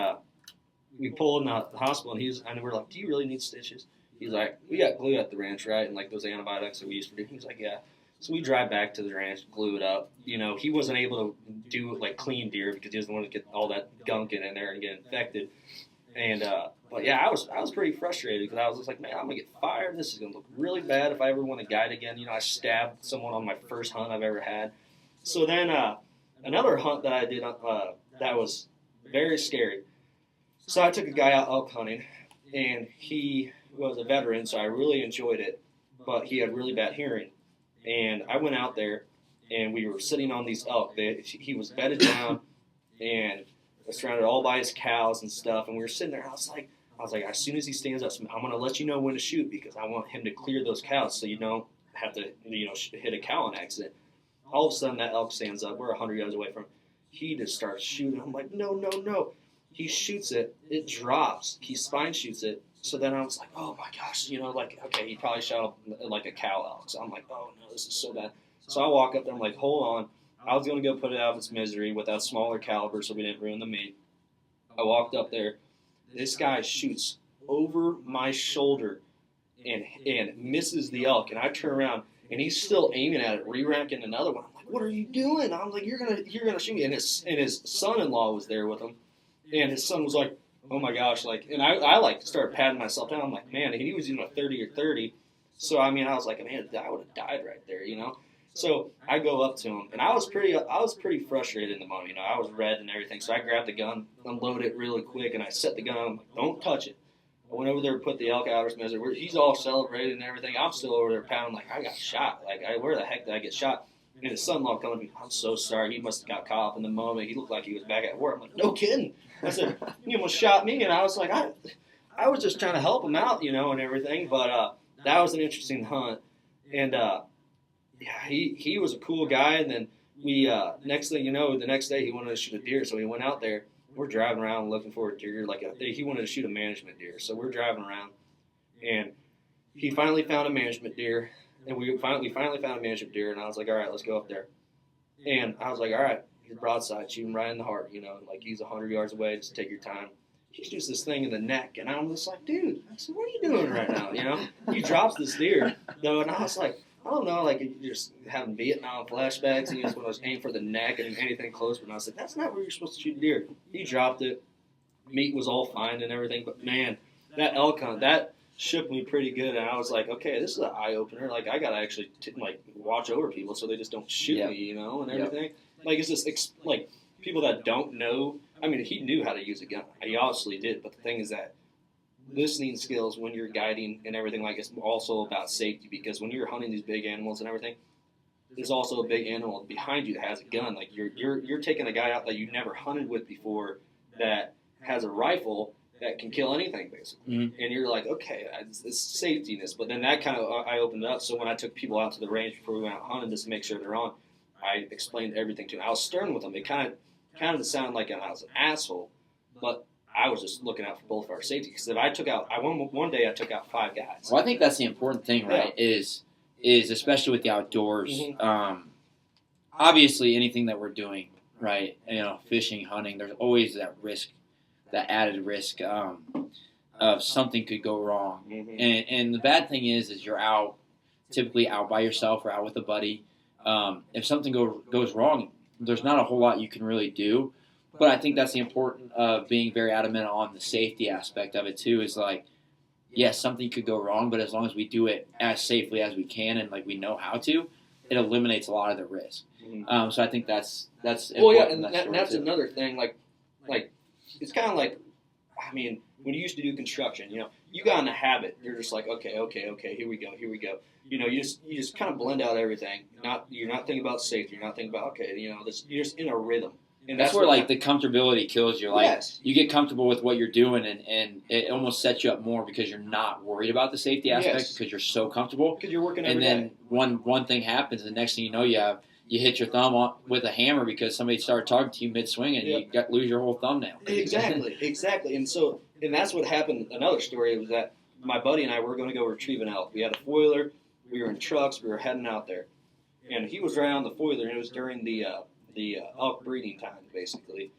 we pull him out of the hospital. And we're like, do you really need stitches? He's like, we got glue at the ranch, right? And those antibiotics that we used to do. He's like, yeah. So we drive back to the ranch, glue it up. He wasn't able to do clean deer because he doesn't want to get all that gunk in there and get infected. And but yeah, I was pretty frustrated because I was just like, man, I'm gonna get fired. This is gonna look really bad if I ever want to guide again. I stabbed someone on my first hunt I've ever had. So then another hunt that I did that was very scary. So I took a guy out elk hunting, and he was a veteran, so I really enjoyed it. But he had really bad hearing. And I went out there, and we were sitting on these elk. He was bedded down, and surrounded all by his cows and stuff, and we were sitting there. And I was like, as soon as he stands up, I'm gonna let you know when to shoot because I want him to clear those cows so you don't have to hit a cow on accident. All of a sudden, that elk stands up. We're 100 yards away from him. He just starts shooting. I'm like, no, no, no. He shoots it. It drops. He spine shoots it. So then I was like, oh my gosh, okay, he probably shot like a cow elk. So I'm like, oh no, this is so bad. So I walk up there. I'm like, hold on. I was going to go put it out of its misery with that smaller caliber so we didn't ruin the meat. I walked up there. This guy shoots over my shoulder and misses the elk. And I turn around, and he's still aiming at it, re-racking another one. I'm like, what are you doing? I'm like, you're gonna shoot me. And his son-in-law was there with him. And his son was like, oh my gosh. And I started patting myself down. I'm like, man, he was 30 or 30. So, I was like, man, I would have died right there, So I go up to him, and I was pretty frustrated in the moment. I was red and everything. So I grabbed the gun, unloaded it really quick, and I set the gun. I'm like, don't touch it. I went over there and put the elk out of his misery. He's all celebrated and everything. I'm still over there pounding like I got shot. Where the heck did I get shot? And his son-in-law comes to me. I'm so sorry. He must have got caught up in the moment. He looked like he was back at work. I'm like, no kidding. I said, you almost shot me, and I was like, I was just trying to help him out, and everything. But that was an interesting hunt, and he was a cool guy. And then we next thing you know, the next day he wanted to shoot a deer, so he went out there. We're driving around looking for a deer. He wanted to shoot a management deer, so we're driving around, and he finally found a management deer, and we finally found a management deer. And I was like, all right, let's go up there. And I was like, all right, he's broadside, shoot him right in the heart, he's 100 yards away, just take your time. He shoots this thing in the neck, and I'm just like, dude, I said, what are you doing right now, He drops this deer, though, and I was like, I don't know, you're just having Vietnam flashbacks, and you just want to aim for the neck and anything close, but I was like, that's not where you're supposed to shoot a deer. He dropped it, meat was all fine and everything, but man, that elk hunt, that shook me pretty good, and I was like, okay, this is an eye-opener, I gotta actually, watch over people so they just don't shoot me, and everything. It's just, people that don't know, he knew how to use a gun, he obviously did, but the thing is that listening skills when you're guiding and everything, it's also about safety, because when you're hunting these big animals and everything, there's also a big animal behind you that has a gun. You're taking a guy out that you've never hunted with before that has a rifle that can kill anything, basically. Mm-hmm. And you're like, okay, it's safety in this. But then that kind of, I opened it up. So when I took people out to the range before we went out hunting just to make sure they're on, I explained everything to them. I was stern with them. It kind of sounded like I was an asshole, but I was just looking out for both of our safety. Because if I took out, one day I took out 5 guys. Well, I think that's the important thing, right? Yeah. Is especially with the outdoors. Mm-hmm. Obviously, anything that we're doing, right? Fishing, hunting. There's always that risk, that added risk of something could go wrong. Mm-hmm. And the bad thing is you're typically out by yourself or out with a buddy. If something goes wrong, there's not a whole lot you can really do. But I think that's the important of being very adamant on the safety aspect of it too. Is yes, something could go wrong, but as long as we do it as safely as we can and we know how to, it eliminates a lot of the risk. Mm-hmm. So I think that's important. Well, yeah, and that's another thing. It's kind of when you used to do construction, you got in a habit. You're just like, okay, here we go. You just kind of blend out everything. You're not thinking about safety. You're not thinking about you're just in a rhythm. And that's where the comfortability kills you. Yes. You get comfortable with what you're doing, and it almost sets you up more because you're not worried about the safety aspect because you're so comfortable. Because you're working every day. And then one thing happens, and the next thing you know, you hit your thumb with a hammer because somebody started talking to you mid-swing, and you lose your whole thumbnail. Exactly. And that's what happened. Another story was that my buddy and I were going to go retrieve an elk. We had a foiler. We were in trucks. We were heading out there. And he was right on the foiler, and it was during the elk breeding time, basically.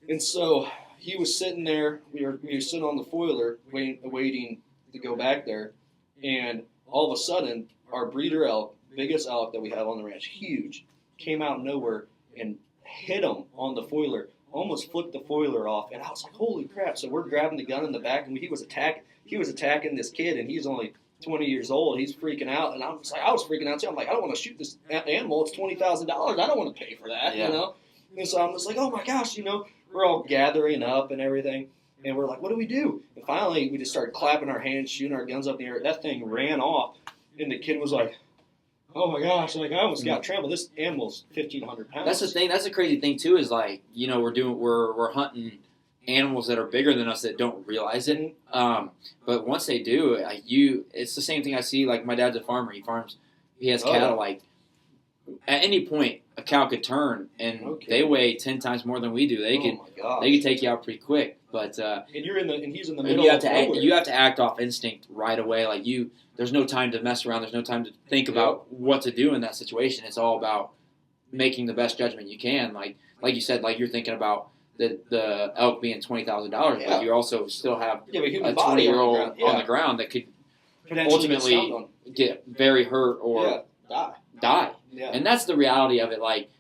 And so he was sitting there. We were sitting on the foiler waiting to go back there. And all of a sudden, our breeder elk, biggest elk that we have on the ranch, huge, came out of nowhere and hit him on the foiler, almost flipped the foiler off. And I was like, holy crap. So we're grabbing the gun in the back, and he was attacking this kid, and he's only 20 years old. He's freaking out, and I was freaking out too. I'm like, I don't want to shoot this animal. It's $20,000. I don't want to pay for that, And so I'm just like, oh my gosh, we're all gathering up and everything, and we're like, what do we do? And finally, we just started clapping our hands, shooting our guns up in the air. That thing ran off, and the kid was like, Oh my gosh! Like I almost got trampled. This animal's 1,500 pounds. That's the thing. That's the crazy thing too. Is like we're hunting animals that are bigger than us that don't realize it. But once they do, it's the same thing I see. Like my dad's a farmer. He has cattle. Like at any point, a cow could turn, and they weigh 10 times more than we do. They could take you out pretty quick. But and he's in the middle. You have to act off instinct right away. Like there's no time to mess around. There's no time to think about what to do in that situation. It's all about making the best judgment you can. Like you said, like you're thinking about the elk being $20,000, but you also still have a 20-year-old on the ground that could ultimately get very hurt or die. Yeah. And that's the reality of it. Like,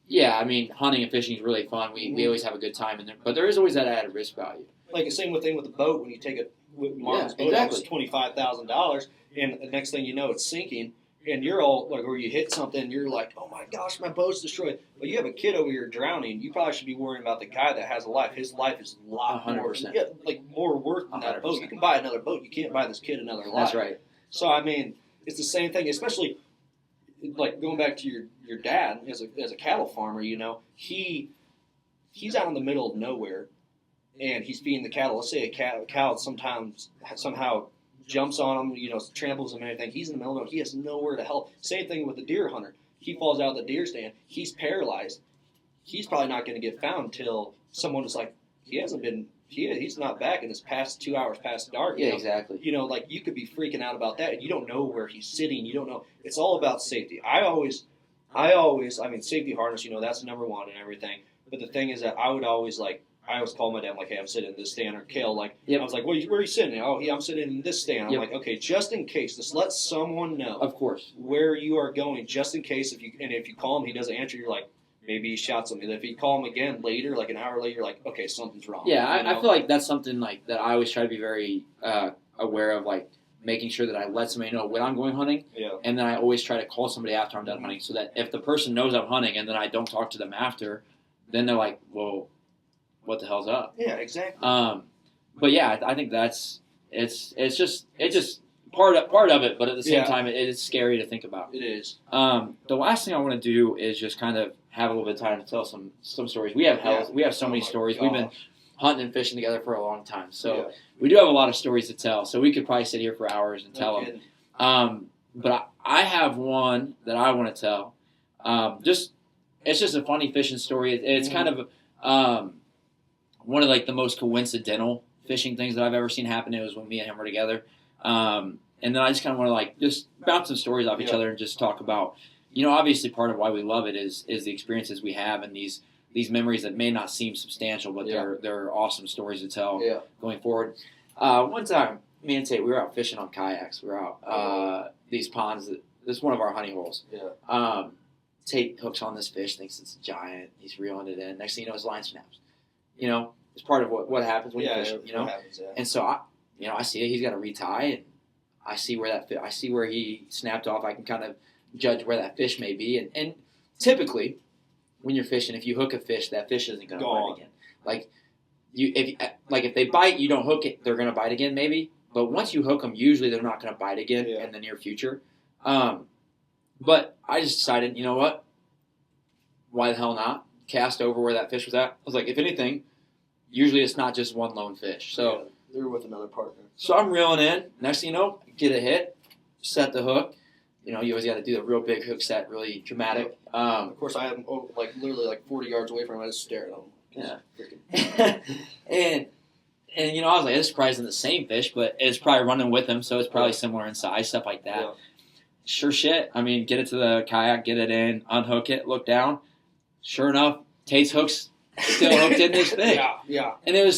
yeah, I mean, hunting and fishing is really fun. We always have a good time in there, but there is always that added risk value. Like the same thing with the boat. When you take Martin's boat, it's $25,000, and the next thing you know, it's sinking. And you're all like, or you hit something, and you're like, oh my gosh, my boat's destroyed. But you have a kid over here drowning. You probably should be worrying about the guy that has a life. His life is a lot 100%. more worth than that boat. You can buy another boat. You can't buy this kid another life. That's right. So I mean, it's the same thing. Especially like going back to your dad as a cattle farmer. You know, he's out in the middle of nowhere, and he's feeding the cattle. Let's say a cow somehow jumps on him, you know, tramples him and everything. He's in the middle of nowhere. He has nowhere to help. Same thing with the deer hunter. He falls out of the deer stand. He's paralyzed. He's probably not going to get found until someone is like, he's not back, and it's past 2 hours past dark. Yeah, exactly. You know, like you could be freaking out about that, and you don't know where he's sitting. You don't know. It's all about safety. I mean, safety harness, you know, that's number one and everything. But the thing is that I always call my dad, like, hey, I'm sitting in this stand, or Kale, like, I was like, where are you sitting? Oh, yeah, I'm sitting in this stand. I'm like, okay, just in case, just let someone know, of course, where you are going, just in case. If you call him, he doesn't answer, you're like, maybe he shot something. If you call him again later, like an hour later, you're like, okay, something's wrong. Yeah, I feel like that's something like that I always try to be very aware of, like making sure that I let somebody know when I'm going hunting, and then I always try to call somebody after I'm done hunting, so that if the person knows I'm hunting and then I don't talk to them after, then they're like, well, what the hell's up? Yeah, exactly. But yeah, I think it's just part of it, but at the same time, it is scary to think about. It is. The last thing I want to do is just kind of have a little bit of time to tell some stories. We have so many stories. We've been hunting and fishing together for a long time, so we do have a lot of stories to tell. So we could probably sit here for hours and tell them. But I have one that I want to tell. It's just a funny fishing story. It's kind of one of like the most coincidental fishing things that I've ever seen happen. It was when me and him were together. And then I just kind of want to like just bounce some stories off each other and just talk about, you know, obviously part of why we love it is the experiences we have and these memories that may not seem substantial, but they're awesome stories to tell going forward. One time, me and Tate, we were out fishing on kayaks. We were out these ponds. This is one of our honey holes. Tate hooks on this fish, thinks it's a giant. He's reeling it in. Next thing you know, his line snaps. You know, it's part of what happens when you fish. You know, happens, and so I see it. He's got to retie, and I see where he snapped off. I can kind of judge where that fish may be, and typically, when you're fishing, if you hook a fish, that fish isn't going to bite again. Like if they bite, you don't hook it, they're going to bite again, maybe. But once you hook them, usually they're not going to bite again in the near future. But I just decided, you know what? Why the hell not? Cast over where that fish was at. I was like, if anything, usually it's not just one lone fish. So they're with another partner. So I'm reeling in. Next thing you know, get a hit, set the hook. You know, you always got to do the real big hook set, really dramatic. Of course, I am literally 40 yards away from him. I just stare at him. Yeah. and you know, I was like, this probably isn't the same fish, but it's probably running with him, so it's probably similar in size, stuff like that. Yeah. Sure shit. I mean, get it to the kayak, get it in, unhook it, look down. Sure enough, Tate's hook's still hooked in this fish. Yeah. And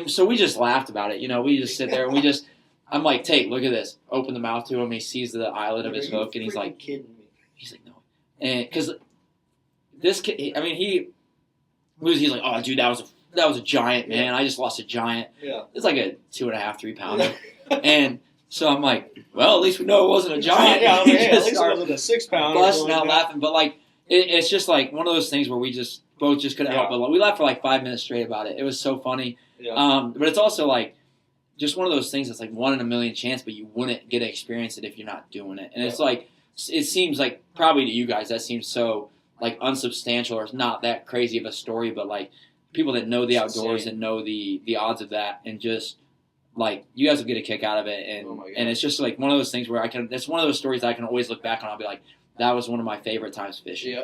so we just laughed about it. You know, we just sit there and I'm like, Tate, look at this. Open the mouth to him. He sees the eyelet of his hook, and he's like, kidding me. He's like, no. And because this kid, I mean, he's like, oh, dude, that was a giant, man. I just lost a giant. Yeah. It's like a 2.5, 3 pounder. And so I'm like, well, at least we know it wasn't a giant. Yeah, at least it wasn't a 6 pounder. Busting out laughing, but like. It's just like one of those things where we just both just couldn't help it. We laughed for like 5 minutes straight about it. It was so funny. Yeah. But it's also like just one of those things that's like 1 in a million chance, but you wouldn't get to experience it if you're not doing it. And it's like, it seems like probably to you guys that seems so like unsubstantial or it's not that crazy of a story, but like people that know the outdoors and know the odds of that, and just like you guys will get a kick out of it, and it's just like one of those things where it's one of those stories that I can always look back on. I'll be like, that was one of my favorite times fishing.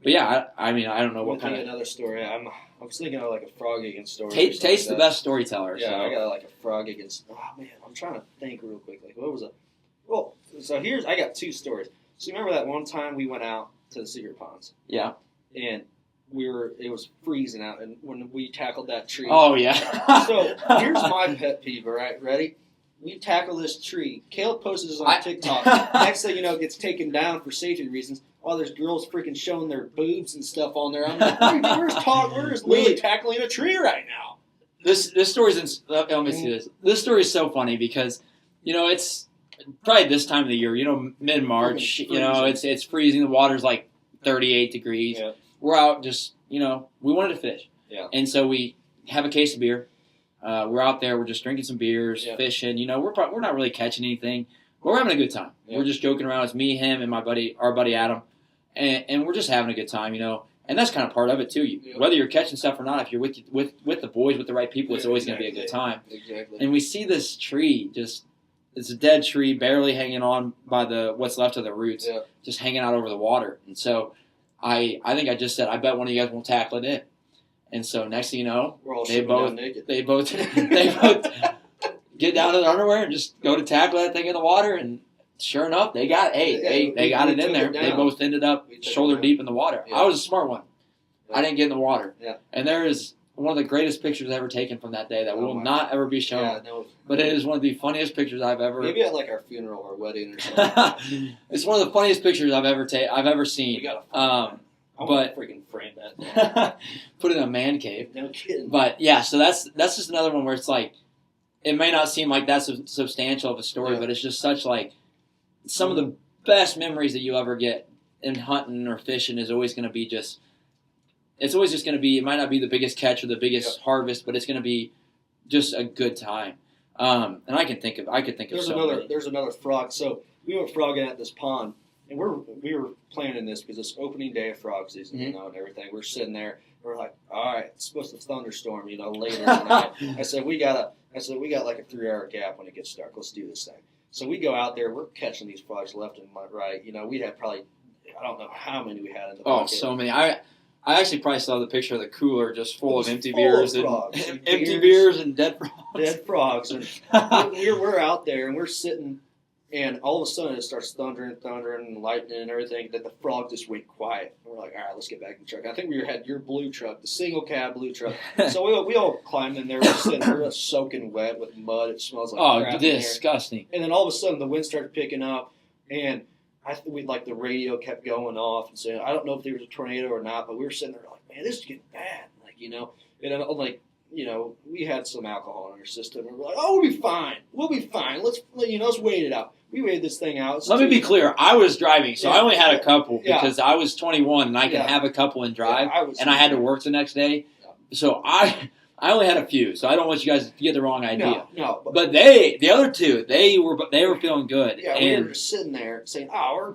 But yeah, I mean, I don't know what kind of another story. I was thinking of like a frog against story. Tate's the best storyteller. Yeah, so. I got like a frog against. Oh man, I'm trying to think real quick. Like, what was it? Well, so I got 2 stories. So you remember that one time we went out to the secret ponds? Yeah. And it was freezing out, and when we tackled that tree. Oh yeah. So here's my pet peeve. All right, ready? We tackle this tree. Kale posted this on TikTok. Next thing you know, it gets taken down for safety reasons. While there's girls freaking showing their boobs and stuff on there. I'm like, where's Lily tackling a tree right now? This story's let me see this. This story is so funny because, it's probably this time of the year, mid-March, it's freezing. The water's like 38 degrees. Yeah. We're out just, we wanted to fish. Yeah. And so we have a case of beer. We're out there. We're just drinking some beers, fishing. We're not really catching anything. But we're having a good time. Yeah. We're just joking around. It's me, him, and our buddy Adam. And we're just having a good time, And that's kind of part of it, too. Whether you're catching stuff or not, if you're with the boys, with the right people, it's always going to be a good time. Exactly. And we see this tree it's a dead tree, barely hanging on by what's left of the roots, just hanging out over the water. And so I think I just said, I bet one of you guys won't tackle it in. And so next thing you know, we're all they both get down to their underwear and just go to tackle that thing in the water. And sure enough, they got they got it in there. They both ended up shoulder deep in the water. Yeah. I was a smart one. Yeah. I didn't get in the water. Yeah. And there is one of the greatest pictures ever taken from that day that will not ever be shown. Yeah, no. But it is one of the funniest pictures I've ever. Maybe at like our funeral or wedding or something. It's one of the funniest pictures I've ever seen. We got but freaking frame that. Put it in a man cave. No kidding. But yeah, so that's just another one where it's like, it may not seem like that's substantial of a story, but it's just such like some of the best memories that you ever get in hunting or fishing is always going to be just. It's always just going to be. It might not be the biggest catch or the biggest harvest, but it's going to be just a good time. And I could think of many. There's another frog. So we went frogging at this pond. And we were planning this because it's opening day of frog season, and everything. We're sitting there. We're like, all right, it's supposed to thunderstorm, later tonight. I said we got like a 3-hour gap when it gets dark. Let's do this thing. So we go out there. We're catching these frogs left and right. We had probably, I don't know how many we had in the bucket. Oh, so many. I actually probably saw the picture of the cooler just full of empty beers and empty beers and dead frogs. Dead frogs. And we're out there and we're sitting. And all of a sudden, it starts thundering, and lightning, and everything. That the frog just went quiet. And we're like, all right, let's get back in the truck. I think we had your blue truck, the single cab blue truck. So we all climbed in there. We're soaking wet with mud. It smells like crap disgusting. And then all of a sudden, the wind started picking up, and the radio kept going off and saying, I don't know if there was a tornado or not, but we were sitting there like, man, this is getting bad, And I'm like. We had some alcohol in our system, and we're like, "Oh, we'll be fine. Let's wait it out." We waited this thing out. Let me be clear. I was driving, so I only had a couple because I was 21 and I can have a couple and drive, and I had to work the next day. Yeah. So I only had a few. So I don't want you guys to get the wrong idea. No. But the other two, they were feeling good. Yeah, and we were just sitting there saying, "Oh, we're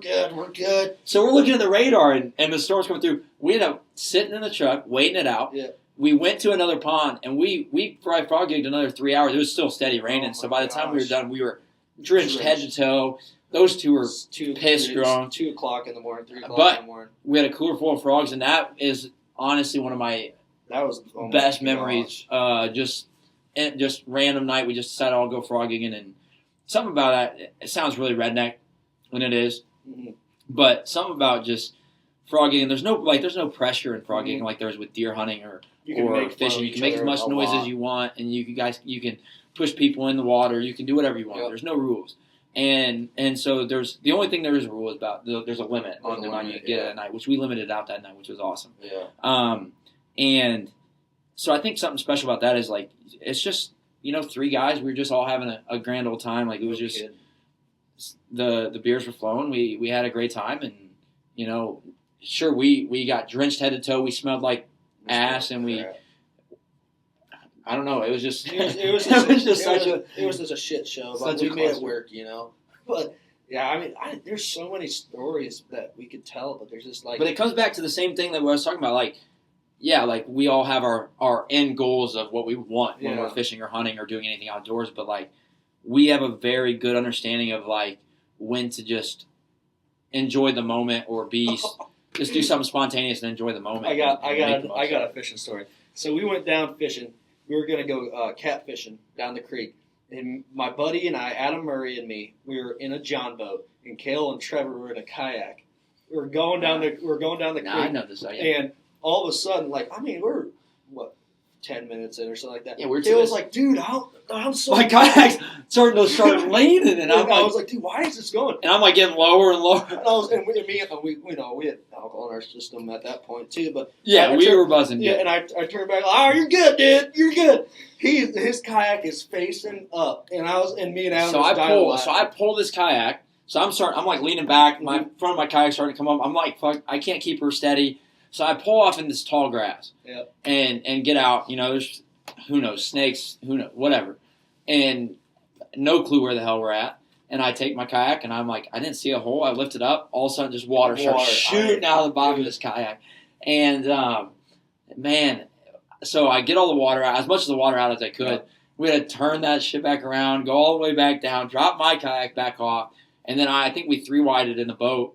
good." So we're looking at the radar, and the storm's coming through. We ended up sitting in the truck, waiting it out. Yeah. We went to another pond, and we probably frog gigged another 3 hours. It was still steady raining, so by the time we were done, we were drenched head to toe. Those two were pissed drunk. 2 o'clock in the morning, 3 o'clock in the morning. We had a cooler full of frogs, and that is honestly one of my best memories. Just random night, we just decided I'll go frog gigging, and something about that, it sounds really redneck, and it is, but something about just frog gigging, there's no pressure in frog gigging like there is with deer hunting or fishing. You can make as much noise as you want, and you can push people in the water. You can do whatever you want. Yep. There's no rules, and so there's the only thing there is a rule is about there's a limit on the amount you get at night, which we limited out that night, which was awesome. Yeah. And so I think something special about that is like it's just 3 guys. We were just all having a grand old time. Like it was just the beers were flowing. We had a great time, and sure we got drenched head to toe. We smelled like ass, and I don't know. It was just It was just a shit show, but we made it work, you know. But yeah, I mean, there's so many stories that we could tell, but there's just like. But it comes back to the same thing that I was talking about. Like, yeah, like we all have our end goals of what we want when we're fishing or hunting or doing anything outdoors. But like, we have a very good understanding of like when to just enjoy the moment or just do something spontaneous and enjoy the moment. I got a fishing story. So we went down fishing. We were gonna go catfishing down the creek, and my buddy and I, Adam Murray and me, we were in a John boat, and Kale and Trevor were in a kayak. We were going down the creek. I know this. And all of a sudden, like, I mean, we're 10 minutes in or something like that. Yeah, Kale was like, dude, I'm so. My kayak's starting leaning, and I was like, dude, why is this going? And I'm like getting lower and lower. And we had alcohol in our system at that point too, but we were buzzing. Yeah, and I turned back. Oh, you're good, dude. You're good. His kayak is facing up, and me and Adam. So I pull this kayak. So I'm like leaning back. My front of my kayak starting to come up. I'm like, fuck, I can't keep her steady. So I pull off in this tall grass. Yep. And get out. You know, there's who knows, snakes, who knows, whatever. And no clue where the hell we're at. And I take my kayak, and I'm like, I didn't see a hole. I lift it up. All of a sudden, just water starts shooting out of the bottom of this kayak. And, man, so I get all the water out, as much of the water out as I could. Yep. We had to turn that shit back around, go all the way back down, drop my kayak back off. And then I think we 3-wided in the boat,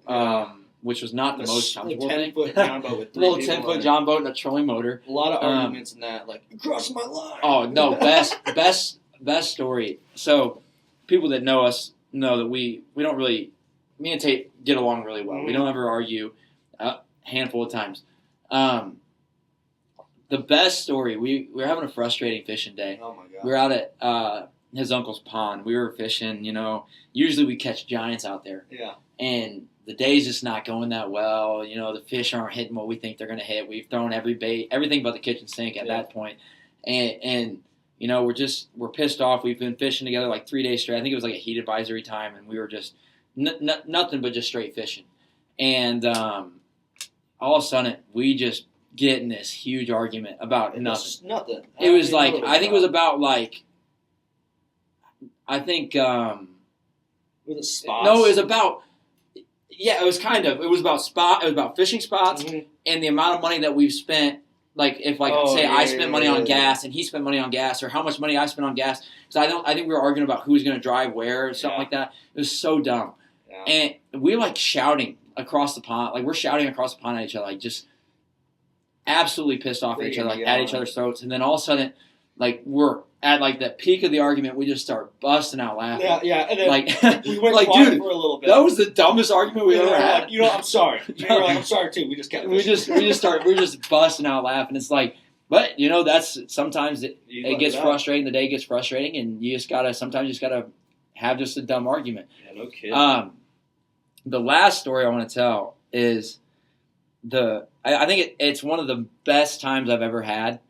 which was not the most comfortable thing. 10-foot John boat with 3 little 10-foot John boat and a trolling motor. A lot of arguments in that, like, you're crossing my line. Oh, no, best story. So people that know us know that we don't really, me and Tate get along really well. Mm-hmm. We don't ever argue a handful of times. The best story, we were having a frustrating fishing day. Oh, my God. We were out at his uncle's pond. We were fishing, you know. Usually we catch giants out there. Yeah. And the day's just not going that well. You know, the fish aren't hitting what we think they're going to hit. We've thrown every bait, everything but the kitchen sink at that point. And you know, we're pissed off. We've been fishing together like 3 days straight. I think it was like a heat advisory time, and we were just nothing but just straight fishing. And all of a sudden, we just get in this huge argument about nothing. Nothing. It was like, I think it was about like, I think. Was it spots? No, it was about. Yeah, it was about fishing spots and the amount of money that we've spent. Like if I spent money on gas and he spent money on gas, or how much money I spent on gas. Because I think we were arguing about who was going to drive where or something like that. It was so dumb. Yeah. And we were like shouting across the pond. Like we're shouting across the pond at each other, like just absolutely pissed off at each other, like at each other's throats. And then all of a sudden, like we're at like the peak of the argument, we just start busting out laughing. Yeah. And then like we went like, quiet dude, for a little bit. That was the dumbest argument we ever had. Like, you know, I'm sorry. You're like, I'm sorry too. We just kept. We're just busting out laughing. It's like, but you know, that's sometimes it gets frustrating. The day gets frustrating, and you just gotta have just a dumb argument. Yeah, no kidding. The last story I want to tell is I think it's one of the best times I've ever had.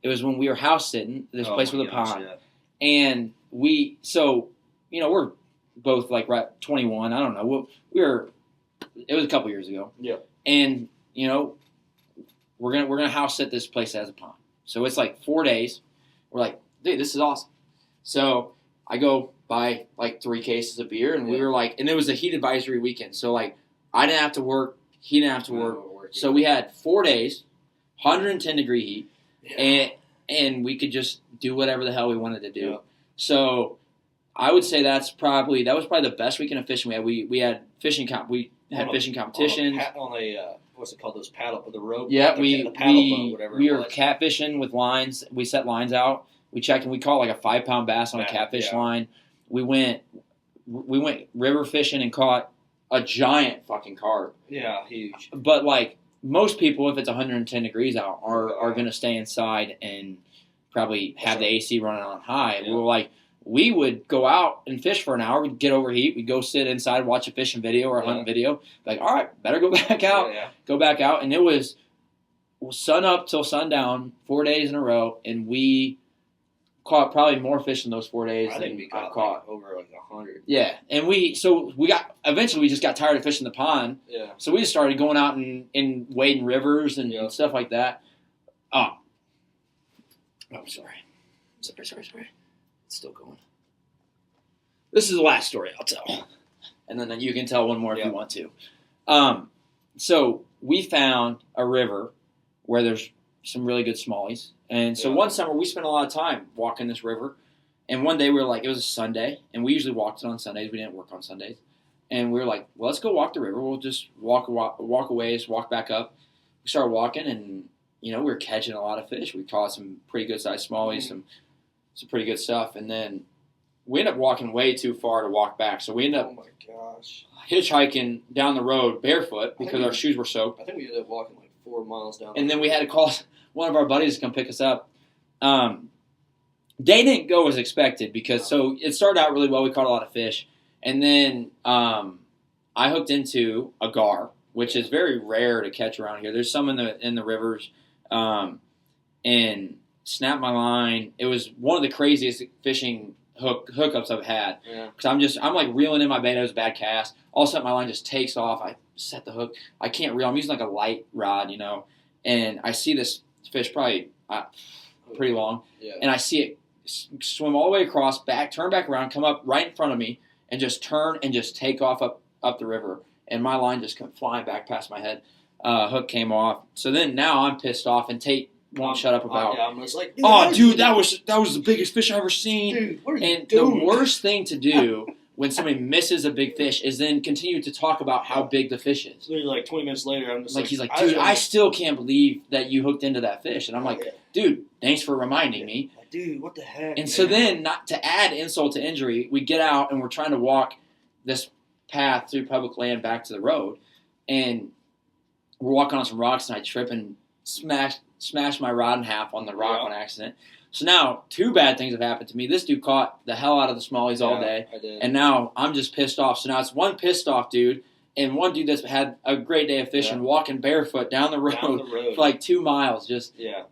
It was when we were house sitting this place with a pond, and we're both like right 21. I don't know. It was a couple years ago. Yeah. And you know, we're gonna house sit this place that has a pond. So it's like 4 days. We're like, dude, this is awesome. So I go buy like 3 cases of beer, and we were like, and it was a heat advisory weekend. So like, I didn't have to work. He didn't have to work. So we had 4 days, 110 degree heat. Yeah. And we could just do whatever the hell we wanted to do. Yeah. So I would say that was probably the best weekend of fishing we had. We had fishing fishing competitions. On a what's it called? Those paddle with the rope. Yeah, we were catfishing with lines. We set lines out. We checked and we caught like a 5-pound bass on a catfish line. We went river fishing and caught a giant fucking carp. Yeah, huge. But like. Most people, if it's 110 degrees out, are going to stay inside and probably have the AC running on high. Yeah. We would go out and fish for an hour. We'd get over heat. We'd go sit inside, watch a fishing video or a hunting video. Like, all right, better go back out. Yeah. Go back out. And it was sun up till sundown, 4 days in a row, and we caught probably more fish in those 4 days than we caught. Like over like 100. Yeah, and eventually we just got tired of fishing the pond. Yeah. So we just started going out and wading rivers and stuff like that. Oh, I'm sorry. Sorry. It's still going. This is the last story I'll tell. And then you can tell one more if you want to. So we found a river where there's some really good smallies. And so one summer we spent a lot of time walking this river. And one day we were like, it was a Sunday, and we usually walked it on Sundays. We didn't work on Sundays. And we were like, well, let's go walk the river. We'll just walk a ways, walk back up. We started walking, and, we were catching a lot of fish. We caught some pretty good-sized smallies, some pretty good stuff. And then we ended up walking way too far to walk back. So we ended up hitchhiking down the road barefoot because our shoes were soaked. I think we ended up walking like 4 miles down. And then we had to call one of our buddies to come pick us up. Day didn't go as expected because so it started out really well. We caught a lot of fish, and then I hooked into a gar, which is very rare to catch around here. There's some in the rivers, and snapped my line. It was one of the craziest fishing hookups I've had because I'm like reeling in my bait. It was a bad cast. All of a sudden my line just takes off. I set the hook. I can't reel. I'm using like a light rod, and I see this fish probably pretty long, and I see it swim all the way across, turn back around, come up right in front of me, and just turn and just take off up the river. And my line just come flying back past my head. Hook came off. So then now I'm pissed off, and Tate won't shut up about. I'm just like, dude, that was the biggest fish I've ever seen. Dude, what are you and doing? The worst thing to do when somebody misses a big fish is then continue to talk about how big the fish is. Literally like 20 minutes later, I'm just like, he's like, dude, I still can't believe that you hooked into that fish. And I'm like, dude, thanks for reminding me. Dude, what the heck? And so then, not to add insult to injury, we get out and we're trying to walk this path through public land back to the road, and we're walking on some rocks, and I trip and smash my rod in half on the rock on accident. So now 2 bad things have happened to me. This dude caught the hell out of the smallies all day, I did. And now I'm just pissed off. So now it's one pissed off dude and one dude that's had a great day of fishing, walking barefoot down the road for like 2 miles.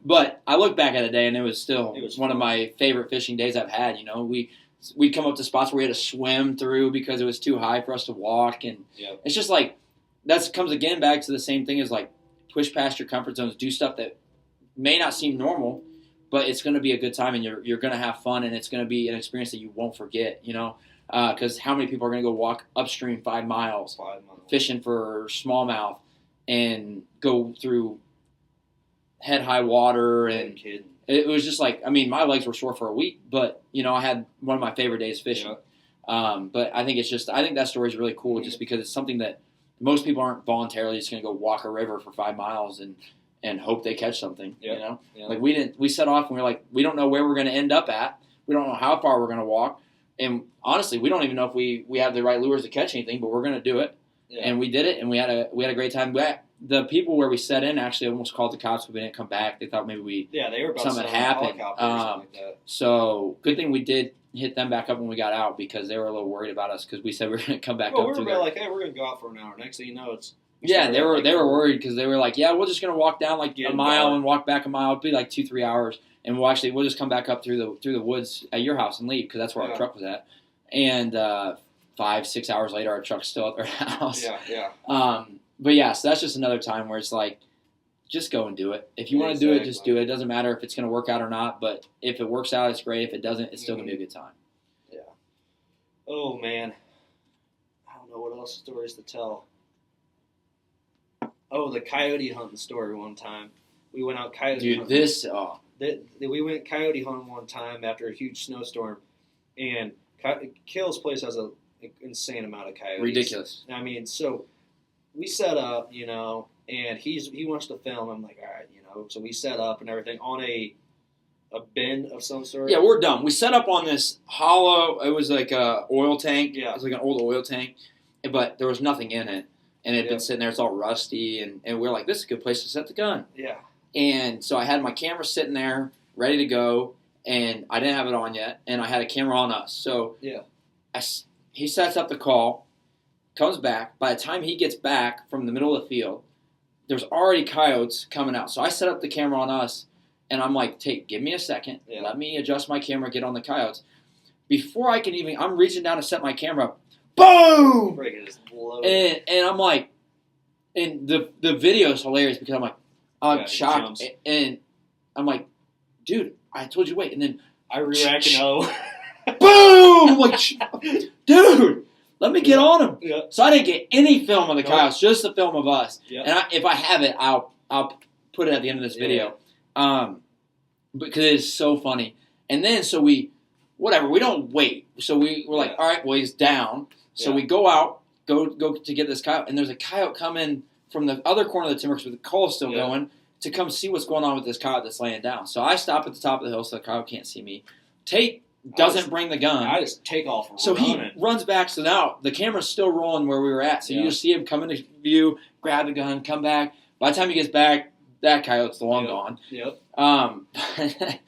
But I look back at the day, and it was still one of my favorite fishing days I've had. We'd come up to spots where we had to swim through because it was too high for us to walk, and it's just like that comes again back to the same thing as like push past your comfort zones, do stuff that may not seem normal, but it's going to be a good time, and you're going to have fun, and it's going to be an experience that you won't forget. Because how many people are going to go walk upstream 5 miles, fishing for smallmouth, and go through head-high water, and it was just like, my legs were sore for a week, but, I had one of my favorite days fishing. But I think I think that story is really cool just because it's something that most people aren't voluntarily just going to go walk a river for 5 miles and hope they catch something, Like we set off and we were like, we don't know where we're going to end up at. We don't know how far we're going to walk. And honestly, we don't even know if we have the right lures to catch anything, but we're going to do it. And we did it, and we had a great time. The people where we set in actually almost called the cops, but we didn't come back. They thought maybe they were about something had happened. Like that. So good thing we did hit them back up when we got out because they were a little worried about us because we said we were going to come back up. We through were there. like, hey, we're going to go out for an hour. Next thing you know, it's they were worried because they were like, yeah, we're just going to walk down like a mile and walk back a mile. It'll be like 2-3 hours, and we'll just come back up through the woods at your house and leave because that's where our truck was at. And 5-6 hours later, our truck's still at their house. But yeah, so that's just another time where it's like, just go and do it. If you want to do it, just do it. It doesn't matter if it's going to work out or not. But if it works out, it's great. If it doesn't, it's still going to be a good time. Yeah. Oh man, I don't know what else stories to tell. Oh, the coyote hunting story one time. We went out coyote hunting. We went coyote hunting one time after a huge snowstorm, and Kale's place has an insane amount of coyotes. Ridiculous. So we set up, and he wants to film. I'm like, all right, so we set up and everything on a bin of some sort. Yeah, we're dumb. We set up on this hollow. It was like a oil tank. Yeah, it was like an old oil tank, but there was nothing in it. And it had been sitting there, it's all rusty, and we were like, this is a good place to set the gun. Yeah. And so I had my camera sitting there, ready to go, and I didn't have it on yet, and I had a camera on us. So he sets up the call, comes back. By the time he gets back from the middle of the field, there's already coyotes coming out. So I set up the camera on us, and I'm like, give me a second. Yeah. Let me adjust my camera, get on the coyotes. Before I can I'm reaching down to set my camera up. Boom! And I'm like, and the video is hilarious because I'm like, I'm shocked. And I'm like, dude, I told you to wait. And then I re-rack and O. Boom! I'm like, dude, let me get on him. Yeah. So I didn't get any film of the Nope. coyotes, just the film of us. Yeah. And if I have it, I'll put it at the end of this video. Because it is so funny. And then so we don't wait. So we're like, all right, well, he's down. So we go out, go to get this coyote, and there's a coyote coming from the other corner of the timber because the coal is still going to come see what's going on with this coyote that's laying down. So I stop at the top of the hill so the coyote can't see me. Tate doesn't bring the gun. I just take off So running. he runs back. So now the camera's still rolling where we were at. So you just see him come into view, grab the gun, come back. By the time he gets back, that coyote's long gone. Yep. That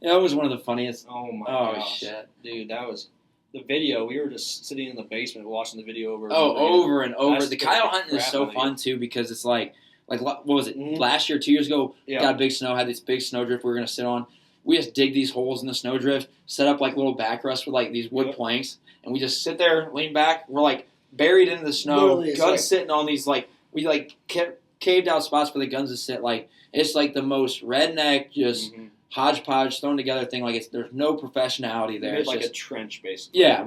was one of the funniest. Oh my gosh. shit, dude! That was the video. We were just sitting in the basement watching the video over. Over and over. That's The coyote hunting is so fun too because it's like what was it? Last year, 2 years ago, got a big snow. Had this big snowdrift we were gonna sit on. We just dig these holes in the snowdrift, set up like little backrests with like these wood planks, and we just sit there, lean back. We're like buried in the snow, guns sitting on these we caved out spots for the guns to sit. Like it's like the most redneck, just hodgepodge thrown together thing. Like there's no professionality there. It's like just a trench, basically. Yeah,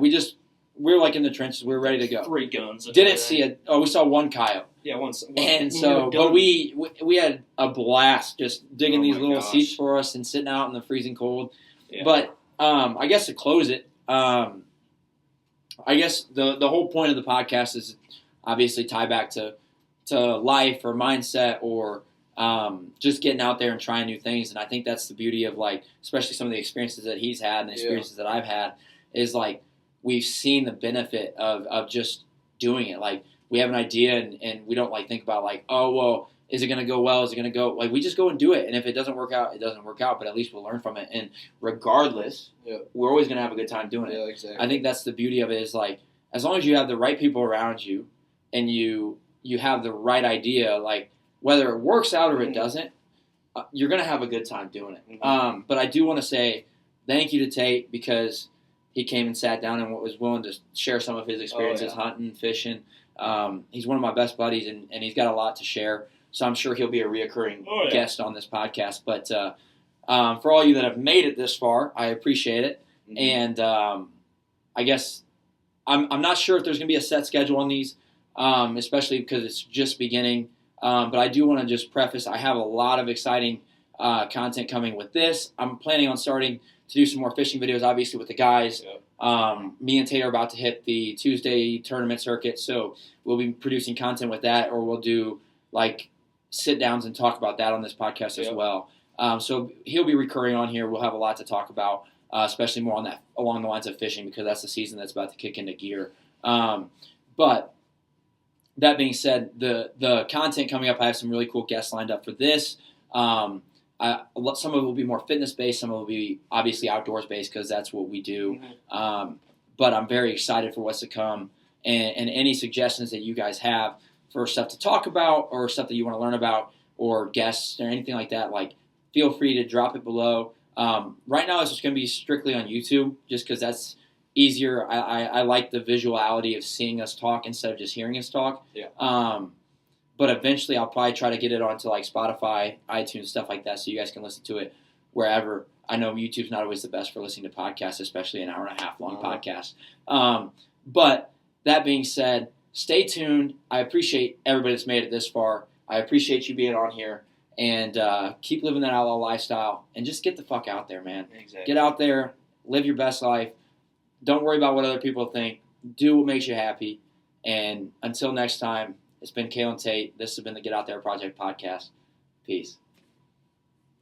we're like in the trenches. We're ready to go. 3 guns. Didn't see it. Oh, we saw one coyote. Yeah, once. And so, but we had a blast just digging these little seats for us and sitting out in the freezing cold. Yeah. But I guess to close it, I guess the whole point of the podcast is obviously tie back to life or mindset or just getting out there and trying new things. And I think that's the beauty of especially some of the experiences that he's had and the experiences that I've had is we've seen the benefit of just doing it. We have an idea and we don't think about oh, well, is it going to go well? Is it going to go we just go and do it. And if it doesn't work out, it doesn't work out, but at least we'll learn from it. And regardless, we're always going to have a good time doing it. Exactly. I think that's the beauty of it is as long as you have the right people around you and you have the right idea, whether it works out or it doesn't, you're going to have a good time doing it. But I do want to say thank you to Tate because he came and sat down and was willing to share some of his experiences hunting, fishing. He's one of my best buddies, and he's got a lot to share. So I'm sure he'll be a reoccurring guest on this podcast. But for all you that have made it this far, I appreciate it. And I guess I'm not sure if there's going to be a set schedule on these, especially because it's just beginning. But I do want to just preface, I have a lot of exciting content coming with this. I'm planning on starting to do some more fishing videos, obviously, with the guys. Me and Tate are about to hit the Tuesday tournament circuit, so we'll be producing content with that, or we'll do sit-downs and talk about that on this podcast as well. So he'll be recurring on here. We'll have a lot to talk about, especially more on that along the lines of fishing because that's the season that's about to kick into gear. But that being said, the content coming up, I have some really cool guests lined up for this. Some of it will be more fitness-based. Some of it will be obviously outdoors-based because that's what we do. But I'm very excited for what's to come. And any suggestions that you guys have for stuff to talk about or stuff that you want to learn about or guests or anything like that, feel free to drop it below. Right now it's just going to be strictly on YouTube just because that's easier. I like the visuality of seeing us talk instead of just hearing us talk. But eventually I'll probably try to get it onto Spotify, iTunes, stuff like that so you guys can listen to it wherever. I know YouTube's not always the best for listening to podcasts, especially an hour and a half long podcast. But that being said, stay tuned. I appreciate everybody that's made it this far. I appreciate you being on here. And keep living that outlaw lifestyle. And just get the fuck out there, man. Exactly. Get out there. Live your best life. Don't worry about what other people think. Do what makes you happy. And until next time, it's been Kale and Tate. This has been the Get Out There Project podcast. Peace.